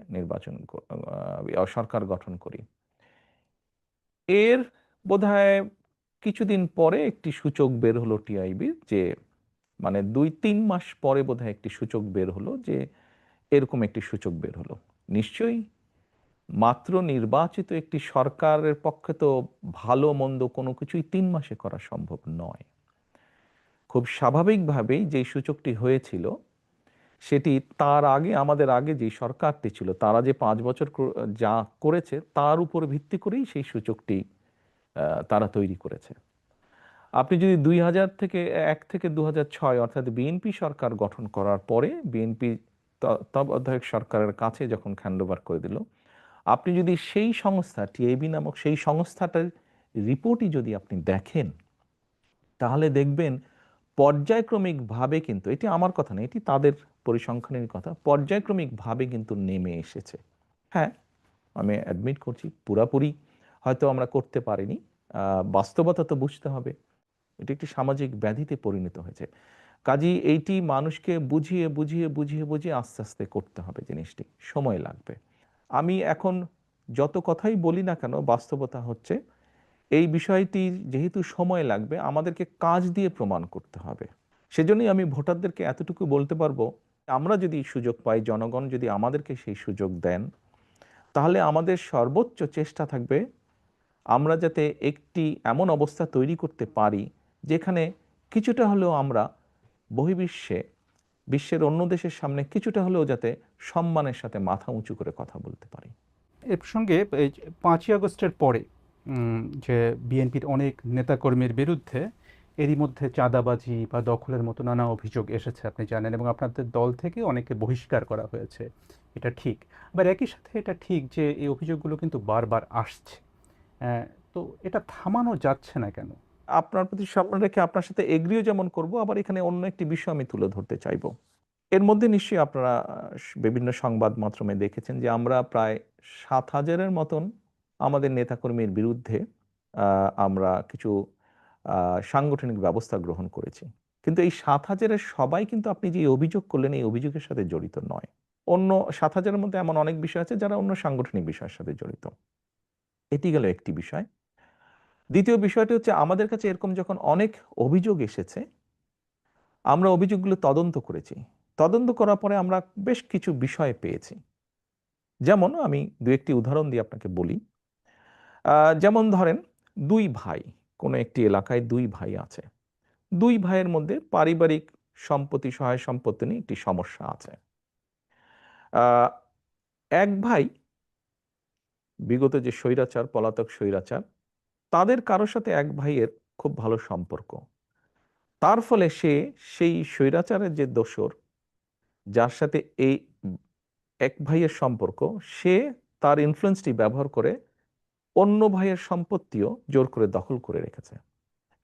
সরকার গঠন করি। এর বোধহয় কিছুদিন পরে একটি সূচক বের হলো টিআইবির, যে মানে 2-3 মাস পরে বোধহয় একটি সূচক বের হলো, যে এরকম একটি সূচক বের হলো। নিশ্চয়ই মাত্র নির্বাচিত একটি সরকারের পক্ষে তো ভালো মন্দ কোনো কিছুই 3 মাসে করা সম্ভব নয়। খুব স্বাভাবিকভাবেই যেই সূচকটি হয়েছিল সেটি তার আগে, আমাদের আগে যে সরকারটি ছিল তারা যে 5 বছর যা করেছে তার উপর ভিত্তি করেই সেই সূচকটি তারা তৈরি করেছে। আপনি যদি 1 থেকে 2006 অর্থাৎ বিএনপি সরকার গঠন করার পরে বিএনপি তত্ত্বাবধায়ক সরকারের কাছে যখন হ্যান্ডওভার করে দিল, আপনি যদি সেই সংস্থা টিআইবি নামক সেই সংস্থাটার রিপোর্টই যদি আপনি দেখেন, তাহলে দেখবেন পর্যায়ক্রমিকভাবে, কিন্তু এটি আমার কথা না, এটি তাদের পরিসংখ্যানের কথা, পর্যায়ক্রমিকভাবে কিন্তু নেমে এসেছে। হ্যাঁ, আমি অ্যাডমিট করছি পুরাপুরি হয়তো আমরা করতে পারিনি, বাস্তবতা তো বুঝতে হবে। এটি একটি সামাজিক ব্যাধিতে পরিণত হয়েছে। কাজেই এইটি মানুষকে বুঝিয়ে বুঝিয়ে বুঝিয়ে বুঝিয়ে আস্তে আস্তে করতে হবে, জিনিসটি সময় লাগবে। আমি এখন যত কথাই বলি না কেন, বাস্তবতা হচ্ছে এই বিষয়টি যেহেতু সময় লাগবে, আমাদেরকে কাজ দিয়ে প্রমাণ করতে হবে। সেজন্যই আমি ভোটারদেরকে এতটুকু বলতে পারবো, আমরা যদি সুযোগ পাই, জনগণ যদি আমাদেরকে সেই সুযোগ দেন, তাহলে আমাদের সর্বোচ্চ চেষ্টা থাকবে আমরা যাতে একটি এমন অবস্থা তৈরি করতে পারি যেখানে কিছুটা হলেও আমরা বহির্বিশ্বে, বিশ্বের অন্য দেশের সামনে কিছুটা হলেও যাতে সম্মানের সাথে মাথা উঁচু করে কথা বলতে পারি। এ প্রসঙ্গে এই যে 5ই আগস্টের পরে যে বিএনপির অনেক নেতাকর্মীর বিরুদ্ধে এরই মধ্যে চাঁদাবাজি বা দখলের মতো নানা অভিযোগ এসেছে আপনি জানেন, এবং আপনাদের দল থেকে অনেকে বহিষ্কার করা হয়েছে, এটা ঠিক। আবার একই সাথে এটা ঠিক যে এই অভিযোগগুলো কিন্তু বারবার আসছে। আহ, তো এটা থামানো যাচ্ছে না কেন? আপনার প্রতি সম্মান রেখে আপনার সাথে এগ্রিও যেমন করব, আবার এখানে অন্য একটি বিষয় আমি তুলে ধরতে চাইবো। এর মধ্যে নিশ্চয়ই আপনারা বিভিন্ন সংবাদ মাধ্যমে দেখেছেন যে আমরা প্রায় 7,000-এর মতন আমাদের নেতাকর্মীর বিরুদ্ধে আমরা কিছু সাংগঠনিক ব্যবস্থা গ্রহণ করেছি। কিন্তু এই 7,000-এর সবাই কিন্তু আপনি যে অভিযোগ করলেন এই অভিযোগের সাথে জড়িত নয়। অন্য 7,000-এর মধ্যে এমন অনেক বিষয় আছে যারা অন্য সাংগঠনিক বিষয়ের সাথে জড়িত। এটি গেল একটি বিষয়। দ্বিতীয় বিষয়টি হচ্ছে, আমাদের কাছে এরকম যখন অনেক অভিযোগ এসেছে, আমরা অভিযোগগুলো তদন্ত করেছি। তদন্ত করার পরে আমরা বেশ কিছু বিষয় পেয়েছি। যেমন আমি দু একটি উদাহরণ দিয়ে আপনাকে বলি। যেমন ধরেন, দুই ভাই, কোনো একটি এলাকায় দুই ভাই আছে। দুই ভাইয়ের মধ্যে পারিবারিক সম্পত্তি, সহায় সম্পত্তি নিয়ে একটি সমস্যা আছে। আহ, এক ভাই বিগত যে স্বৈরাচার, পলাতক স্বৈরাচার, তাদের কারোর সাথে এক ভাইয়ের খুব ভালো সম্পর্ক। তার ফলে সে সেই স্বৈরাচারের যে দোসর, যার সাথে এই এক ভাইয়ের সম্পর্ক, সে তার ইনফ্লুয়েন্সটি ব্যবহার করে অন্য ভাইয়ের সম্পত্তিও জোর করে দখল করে রেখেছে।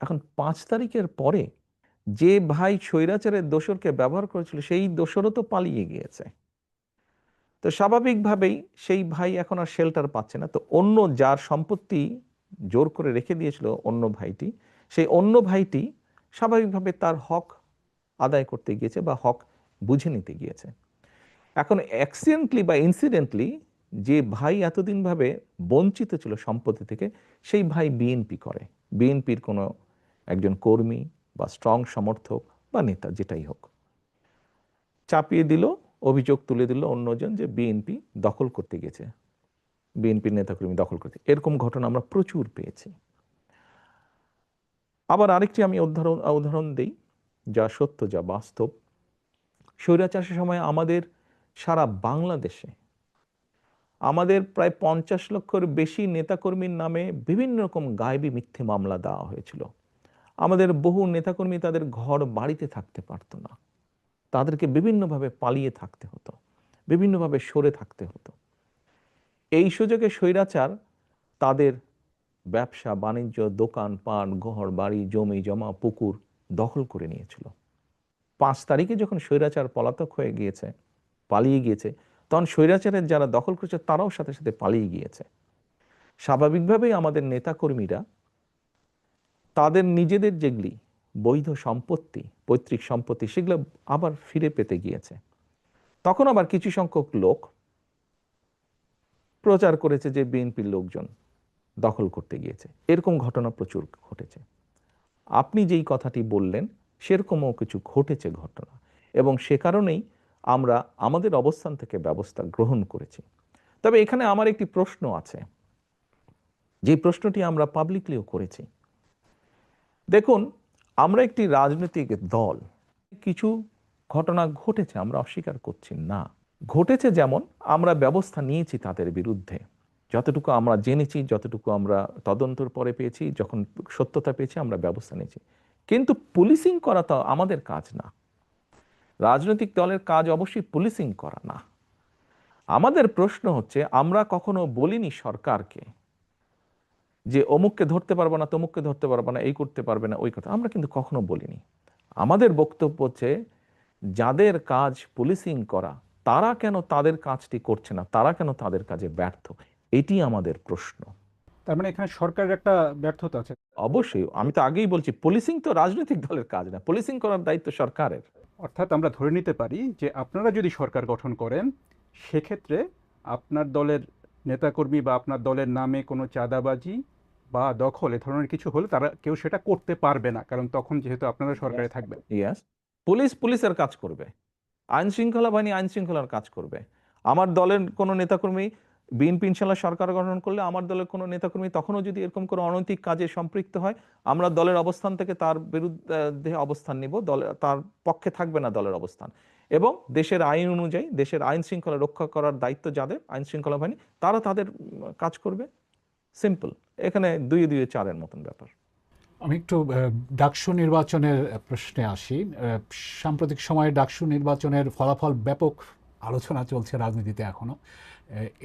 এখন 5 তারিখের পরে যে ভাই স্বৈরাচারের দোসরকে ব্যবহার করেছিল সেই দোসরও তো পালিয়ে গিয়েছে। তো স্বাভাবিকভাবেই সেই ভাই এখন আর শেল্টার পাচ্ছে না। তো অন্য যার সম্পত্তি জোর করে রেখে দিয়েছিল অন্য ভাইটি, সেই অন্য ভাইটি স্বাভাবিকভাবে তার হক আদায় করতে গিয়েছে বা হক বুঝে নিতে গিয়েছে। এখন অ্যাক্সিডেন্টলি বা ইনসিডেন্টলি যে ভাই এতদিন ভাবে বঞ্চিত ছিল সম্পত্তি থেকে, সেই ভাই বিএনপি করে, বিএনপির কোনো একজন কর্মী বা স্ট্রং সমর্থক বা নেতা যেটাই হোক, চাপিয়ে দিল, অভিযোগ তুলে দিল অন্যজন যে বিএনপি দখল করতে গেছে, বিএনপির নেতাকর্মী দখল করতে। এরকম ঘটনা আমরা প্রচুর পেয়েছি। আবার আরেকটি আমি উদাহরণ দেই, যা সত্য, যা বাস্তব। স্বৈরাচারের সময় আমাদের সারা বাংলাদেশে আমাদের প্রায় 50 লক্ষের বেশি নেতাকর্মীর নামে বিভিন্ন রকম গায়েবী মিথ্যে মামলা দেওয়া হয়েছিল। আমাদের বহু নেতাকর্মী তাদের ঘর বাড়িতে থাকতে পারতো না, তাদেরকে বিভিন্নভাবে পালিয়ে থাকতে হতো, বিভিন্নভাবে সরে থাকতে হতো। এই সুযোগে স্বৈরাচার তাদের ব্যবসা বাণিজ্য, দোকান পাট, ঘর বাড়ি, জমি জমা, পুকুর দখল করে নিয়েছিল। 5 তারিখে যখন স্বৈরাচার পলাতক হয়ে গিয়েছে, পালিয়ে গিয়েছে, তখন স্বৈরাচারের যারা দখল করেছে তারাও সাথে সাথে পালিয়ে গিয়েছে। স্বাভাবিকভাবেই আমাদের নেতাকর্মীরা তাদের নিজেদের যেগুলি বৈধ সম্পত্তি, পৈতৃক সম্পত্তি, সেগুলো আবার ফিরে পেতে গিয়েছে। তখন আবার কিছু সংখ্যক লোক প্রচার করেছে যে বিএনপির লোকজন দখল করতে গিয়েছে। এরকম ঘটনা প্রচুর ঘটেছে। আপনি যেই কথাটি বললেন সেরকমও কিছু ঘটেছে ঘটনা, এবং সে কারণেই আমরা আমাদের অবস্থান থেকে ব্যবস্থা গ্রহণ করেছি। তবে এখানে আমার একটি প্রশ্ন আছে, যে প্রশ্নটি আমরা পাবলিকলিও করেছি। দেখুন, আমরা একটি রাজনৈতিক দল, কিছু ঘটনা ঘটেছে, আমরা অস্বীকার করছি না, ঘটেছে। যেমন আমরা ব্যবস্থা নিয়েছি তাদের বিরুদ্ধে, যতটুকু আমরা জেনেছি, যতটুকু আমরা তদন্তের পরে পেয়েছি, যখন সত্যতা পেয়েছি আমরা ব্যবস্থা নিয়েছি। কিন্তু পুলিশিং করা তো আমাদের কাজ না। রাজনৈতিক দলের কাজ অবশ্যই পুলিশিং করা না। আমাদের প্রশ্ন হচ্ছে, আমরা কখনো বলিনি সরকারকে যে অমুককে ধরতে পারবো না, তমুককে ধরতে পারবো না, এই করতে পারবে না, ওই কথা আমরা কিন্তু কখনো বলিনি। আমাদের বক্তব্য হচ্ছে, যাদের কাজ পুলিশিং করা, তারা কেন তাদের কাজটি করছে না, তারা কেন তাদের কাজে ব্যর্থ, এটি আমাদের প্রশ্ন। তার মানে এখানে সরকারের একটা ব্যর্থতা আছে। অবশ্যই, আমি তো আগেই বলছি, পুলিশিং তো রাজনৈতিক দলের কাজ না, পুলিশিং করার দায়িত্ব সরকারের। অর্থাৎ আমরা ধরে নিতে পারি যে আপনারা যদি সরকার গঠন করেন, সেক্ষেত্রে আপনার দলের নেতাকর্মী বা আপনার দলের নামে কোনো চাঁদাবাজি বা দখল এ ধরনের কিছু হলে তারা কেউ সেটা করতে পারবে না, কারণ তখন যেহেতু আপনারা সরকারে থাকবেন। ইয়াস, পুলিশ পুলিশের কাজ করবে, আইন শৃঙ্খলা বাহিনী আইন শৃঙ্খলার কাজ করবে। আমার দলের কোনো নেতাকর্মী বিএনপি ইনশাল্লাহ সরকার গঠন করলে আমার দলের কোনো নেতাকর্মী তখনও যদি এরকম কোনো অনৈতিক কাজে সম্পৃক্ত হয়, আমরা দলের অবস্থান থেকে তার বিরুদ্ধে অবস্থান নিব, তার পক্ষে থাকবে না দলের অবস্থান। এবং দেশের আইন অনুযায়ী দেশের আইন শৃঙ্খলা রক্ষা করার দায়িত্ব যাদের, আইন শৃঙ্খলা বাহিনী, তারা তাদের কাজ করবে। সিম্পল। এখানে দুই দুই চারের মতন ব্যাপার। আমি একটু ডাকসু নির্বাচনের প্রশ্নে আসি। সাম্প্রতিক সময়ে ডাকসু নির্বাচনের ফলাফল ব্যাপক আলোচনা চলছে রাজনীতিতে এখনো।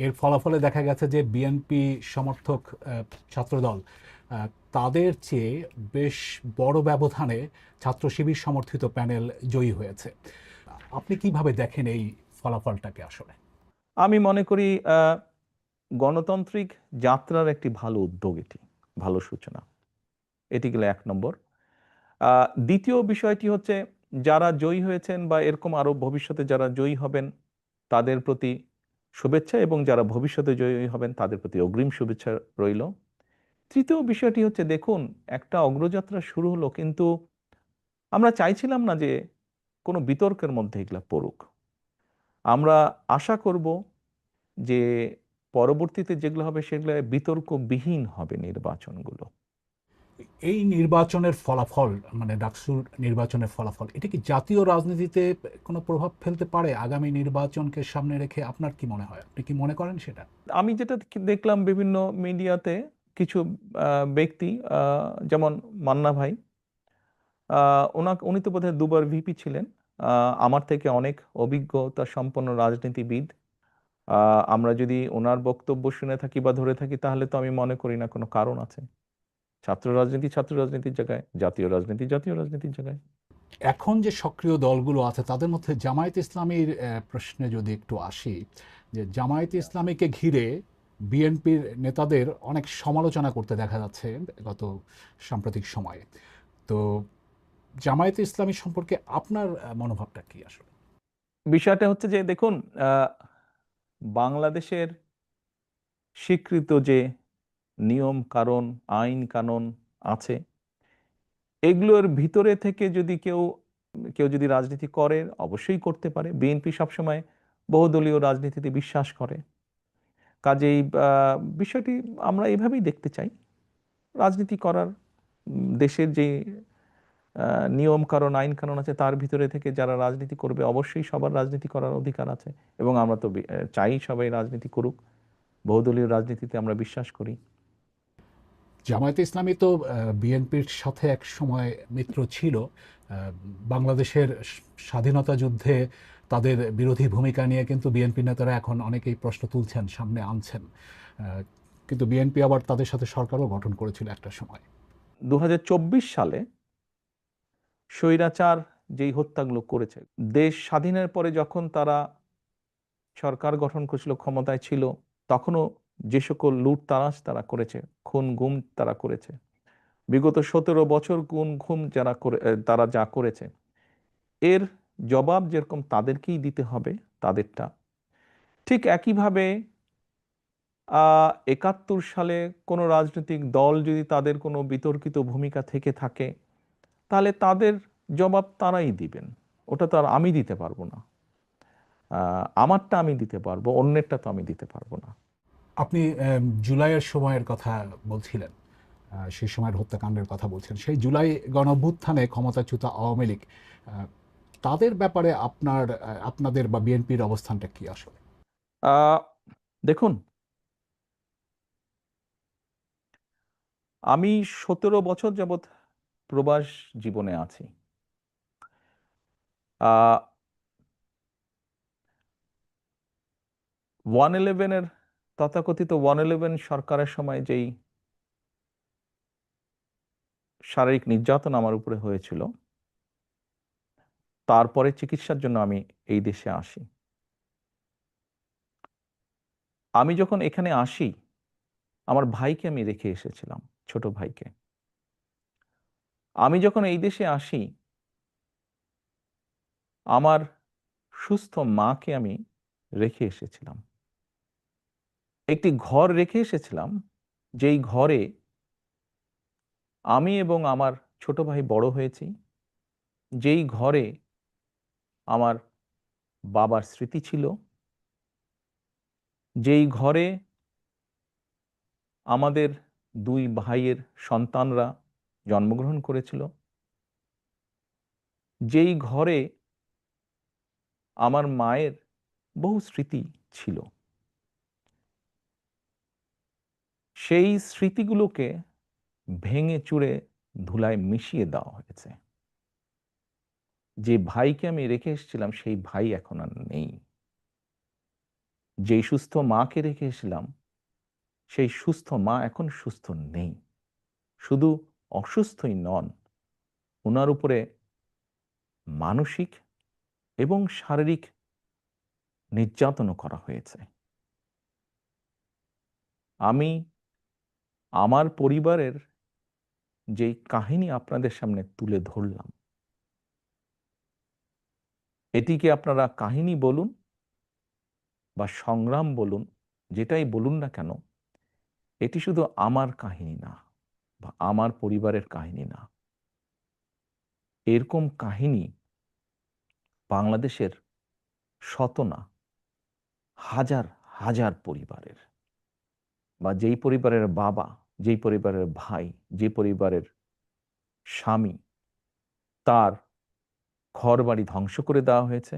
এর ফলাফলে দেখা গেছে যে বিএনপি সমর্থক ছাত্রদল তাদের চেয়ে বেশ বড় ব্যবধানে ছাত্র শিবির সমর্থিত প্যানেল জয়ী হয়েছে। আপনি কিভাবে দেখেন এই ফলাফলটাকে আসলে? আমি মনে করি গণতান্ত্রিক যাত্রার একটি ভালো উদ্যোগ, এটি ভালো সূচনা। এটি গেলে 1 নম্বর। দ্বিতীয় বিষয়টি হচ্ছে, যারা জয়ী হয়েছেন বা এরকম আরো ভবিষ্যতে যারা জয়ী হবেন তাদের প্রতি শুভেচ্ছা, এবং যারা ভবিষ্যতে জয়ী হবেন তাদের প্রতি অগ্রিম শুভেচ্ছা রইল। তৃতীয় বিষয়টি হচ্ছে, দেখুন, একটা অগ্রযাত্রা শুরু হলো, কিন্তু আমরা চাইছিলাম না যে কোনো বিতর্কের মধ্যে এগুলা পড়ুক। আমরা আশা করব যে পরবর্তীতে যেগুলো হবে সেগুলো বিতর্কবিহীন হবে নির্বাচনগুলো। এই নির্বাচনের ফলাফল, মানে ডাকসুর নির্বাচনের ফলাফল, এটা কি জাতীয় রাজনীতিতে কোনো প্রভাব ফেলতে পারে আগামী নির্বাচনকে সামনে রেখে? আপনার কি মনে হয়? আপনি কি মনে করেন সেটা? আমি যেটা দেখলাম বিভিন্ন মিডিয়াতে, কিছু ব্যক্তি, যেমন মান্না ভাই, উনি তো বোধহয় 2বার ভিপি ছিলেন, আমার থেকে অনেক অভিজ্ঞতা সম্পন্ন রাজনীতিবিদ। আমরা যদি ওনার বক্তব্য শুনে থাকি বা ধরে থাকি, তাহলে তো আমি মনে করি না কোনো কারণ আছে। ছাত্র রাজনীতি ছাত্র রাজনীতির জায়গায়, জাতীয় রাজনীতি জাতীয় রাজনীতির জায়গায়। এখন যে সক্রিয় দলগুলো আছে তাদের মধ্যে জামায়াত ইসলামীর প্রশ্নে যদি একটু আসি, যে জামায়াত ইসলামীকে ঘিরে বিএনপির নেতাদের অনেক সমালোচনা করতে দেখা যাচ্ছে গত সাম্প্রতিক সময়ে। তো জামায়াত ইসলামী সম্পর্কে আপনার মনোভাবটা কি আসলে? বিষয়টা হচ্ছে যে, দেখুন, বাংলাদেশের স্বীকৃত যে নিয়ম কানুন, আইন কানুন আছে, এগুলোর ভিতরে থেকে যদি কেউ কেউ যদি রাজনীতি করে, অবশ্যই করতে পারে। বিএনপি সবসময় বহুদলীয় রাজনীতিতে বিশ্বাস করে। কাজেই বিষয়টি আমরা এভাবেই দেখতে চাই। রাজনীতি করার, দেশের যে নিয়ম কানুন, আইন কানুন আছে, তার ভিতরে থেকে যারা রাজনীতি করবে, অবশ্যই সবার রাজনীতি করার অধিকার আছে। এবং আমরা তো চাই সবাই রাজনীতি করুক। বহুদলীয় রাজনীতিতে আমরা বিশ্বাস করি। জামায়াতে ইসলামী তো বিএনপির সাথে এক সময় মিত্র ছিল। বাংলাদেশের স্বাধীনতা যুদ্ধে তাদের বিরোধী ভূমিকা নিয়ে কিন্তু বিএনপি নেতারা এখন অনেকেই প্রশ্ন তুলছেন, সামনে আনছেন। কিন্তু বিএনপি আবার তাদের সাথে সরকারও গঠন করেছিল একটা সময়। 2024 সালে স্বৈরাচার যেই হত্যাগুলো করেছে, দেশ স্বাধীনের পরে যখন তারা সরকার গঠন করেছিল, ক্ষমতায় ছিল, তখনও যে সকল লুটতারাজ তারা করেছে, খুন গুম তারা করেছে, বিগত 17 বছর খুন গুম তারা যা করেছে, এর জবাব যেরকম তাদেরকেই দিতে হবে তাদেরটা, ঠিক একইভাবে 71 সালে কোনো রাজনৈতিক দল যদি তাদের কোনো বিতর্কিত ভূমিকা থেকে থাকে, তাহলে তাদের জবাব তারাই দিবেন। ওটা তো আর আমি দিতে পারবো না। আমারটা আমি দিতে পারবো, অন্যেরটা তো আমি দিতে পারবো না। আপনি জুলাইয়ের সময়ের কথা বলছিলেন, সেই সময়ের হত্যাকাণ্ডের কথা বলছেন। সেই জুলাই গণঅভ্যুত্থানে ক্ষমতাচ্যুত আওয়ামী লীগ, তাদের ব্যাপারে আপনাদের বা বিএনপির অবস্থানটা কি আসলে? দেখুন, আমি 17 বছর যাবৎ প্রবাস জীবনে আছি। 111 তথাকথিত 111 সরকারের সময় যেই শারীরিক নির্যাতন আমার উপরে হয়েছিল, তারপরে চিকিৎসার জন্য আমি এই দেশে আসি। আমি যখন এখানে আসি, আমার ভাইকে আমি রেখে এসেছিলাম, ছোট ভাইকে। আমি যখন এই দেশে আসি, আমার সুস্থ মাকে আমি রেখে এসেছিলাম। একটি ঘর রেখে এসেছিলাম, যেই ঘরে আমি এবং আমার ছোট ভাই বড় হয়েছি, যেই ঘরে আমার বাবার স্মৃতি ছিল, যেই ঘরে আমাদের দুই ভাইয়ের সন্তানরা জন্মগ্রহণ করেছিল, যেই ঘরে আমার মায়ের বহু স্মৃতি ছিল, সেই স্মৃতিগুলোকে ভেঙে চুরে ধুলায় মিশিয়ে দেওয়া হয়েছে। যে ভাইকে আমি রেখে এসেছিলাম সেই ভাই এখন আর নেই। যেই সুস্থ মাকে রেখে এসেছিলাম সেই সুস্থ মা এখন সুস্থ নেই। শুধু অসুস্থই নন, ওনার উপরে মানসিক এবং শারীরিক নির্যাতনও করা হয়েছে। আমি আমার পরিবারের যেই কাহিনী আপনাদের সামনে তুলে ধরলাম, এটিকে আপনারা কাহিনী বলুন বা সংগ্রাম বলুন, যেটাই বলুন না কেন, এটি শুধু আমার কাহিনী না বা আমার পরিবারের কাহিনী না। এরকম কাহিনী বাংলাদেশের শত না হাজার হাজার পরিবারের, বা যেই পরিবারের বাবা, যেই পরিবারের ভাই, যে পরিবারের স্বামী, তার ঘরবাড়ি ধ্বংস করে দেওয়া হয়েছে,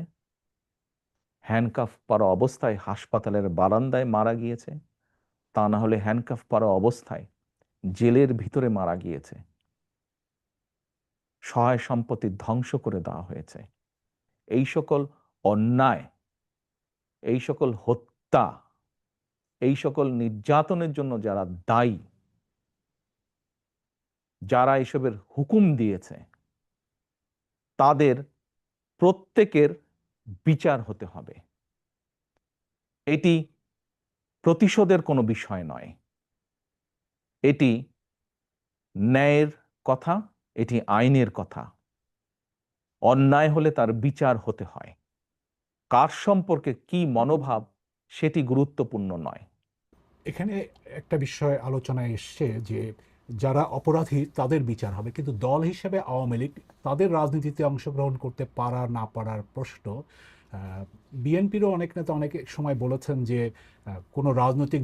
হ্যান্ডকাফ পরা অবস্থায় হাসপাতালের বারান্দায় মারা গিয়েছে, তা না হলে হ্যান্ডকাফ পরা অবস্থায় জেলের ভিতরে মারা গিয়েছে, সহায় সম্পত্তি ধ্বংস করে দেওয়া হয়েছে। এই সকল অন্যায়, এই সকল হত্যা, এই সকল নির্যাতনের জন্য যারা দায়ী, যারা এসবের হুকুম দিয়েছে, তাদের প্রত্যেকের বিচার হতে হবে। এটি প্রতিশোধের কোনো বিষয় নয়, এটি ন্যায়ের কথা, এটি আইনের কথা। অন্যায় হলে তার বিচার হতে হয়। কার সম্পর্কে কি মনোভাব সেটি গুরুত্বপূর্ণ নয়। এখানে একটা বিষয় আলোচনায় এসছে যে যারা অপরাধী তাদের বিচার হবে, কিন্তু দল হিসেবে আওয়ামী লীগ তাদের রাজনীতিতে অংশগ্রহণ করতে পারা না পারার প্রশ্ন। বিএনপিরও অনেক নেতা অনেক সময় বলেছেন যে কোনো রাজনৈতিক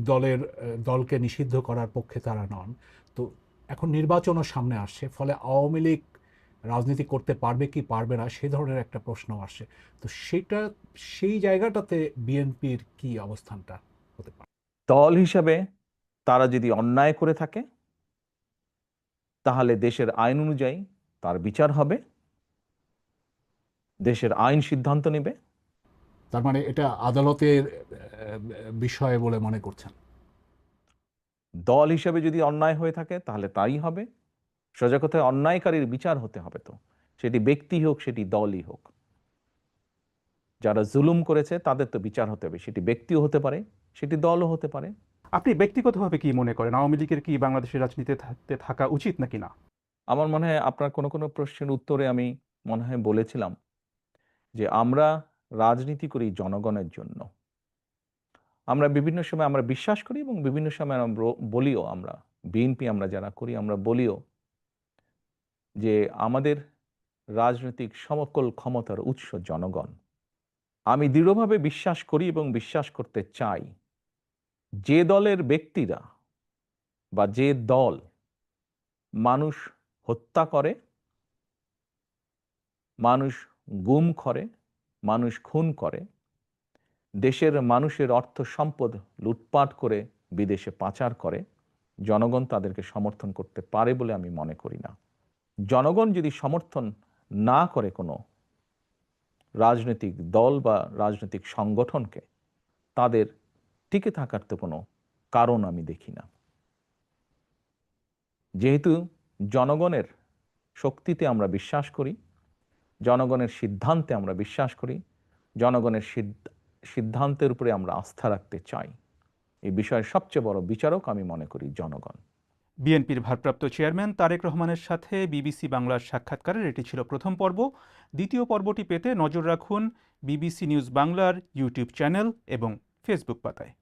দলকে নিষিদ্ধ করার পক্ষে তারা নন। তো এখন নির্বাচনও সামনে আসছে, ফলে আওয়ামী লীগ রাজনীতি করতে পারবে কি পারবে না সে ধরনের একটা প্রশ্ন আসে। তো সেই জায়গাটাতে বিএনপির কি অবস্থানটা হতে পারে? দল হিসাবে তারা যদি অন্যায় করে থাকে তাহলে দেশের আইন অনুযায়ী তার বিচার হবে, দেশের আইন সিদ্ধান্ত নেবে। তার মানে এটা আদালতের বিষয় বলে মনে করছেন? দল হিসেবে যদি অন্যায় হয়ে থাকে তাহলে তাই হবে। সোজা কথায় অন্যায়কারীর বিচার হতে হবে, তো সেটি ব্যক্তি হোক সেটি দলই হোক। যারা জুলুম করেছে তাদের তো বিচার হতে হবে, সেটি ব্যক্তিও হতে পারে, সেটি দলও হতে পারে। আপনি ব্যক্তিগতভাবে কি মনে করেন, আওয়ামী লীগের কি বাংলাদেশের রাজনীতিতে থাকা উচিত নাকি না? আমার মনে হয় আপনার কোনো কোনো প্রশ্নের উত্তরে আমি মনে হয় বলেছিলাম যে আমরা রাজনীতি করি জনগণের জন্য। আমরা বিভিন্ন সময় আমরা বিশ্বাস করি এবং বিভিন্ন সময় আমরা বলিও, আমরা বিএনপি আমরা যারা করি আমরা বলিও যে আমাদের রাজনৈতিক সমকল ক্ষমতার উৎস জনগণ। আমি দৃঢ়ভাবে বিশ্বাস করি এবং বিশ্বাস করতে চাই যে দলের ব্যক্তিরা বা যে দল মানুষ হত্যা করে, মানুষ গুম করে, মানুষ খুন করে, দেশের মানুষের অর্থ সম্পদ লুটপাট করে বিদেশে পাচার করে, জনগণ তাদেরকে সমর্থন করতে পারে বলে আমি মনে করি না। জনগণ যদি সমর্থন না করে কোনো রাজনৈতিক দল বা রাজনৈতিক সংগঠনকে, তাদের টিকে থাকার তো কোনো কারণ আমি দেখি না। যেহেতু জনগণের শক্তিতে আমরা বিশ্বাস করি, জনগণের সিদ্ধান্তে আমরা বিশ্বাস করি, জনগণের সিদ্ধান্তের উপরে আমরা আস্থা রাখতে চাই, এই বিষয়ের সবচেয়ে বড় বিচারক আমি মনে করি জনগণ। বিএনপির ভারপ্রাপ্ত চেয়ারম্যান তারেক রহমানের সাথে বিবিসি বাংলার সাক্ষাৎকারের এটি ছিল প্রথম পর্ব। দ্বিতীয় পর্বটি পেতে নজর রাখুন বিবিসি নিউজ বাংলার ইউটিউব চ্যানেল এবং ফেসবুক পাতায়।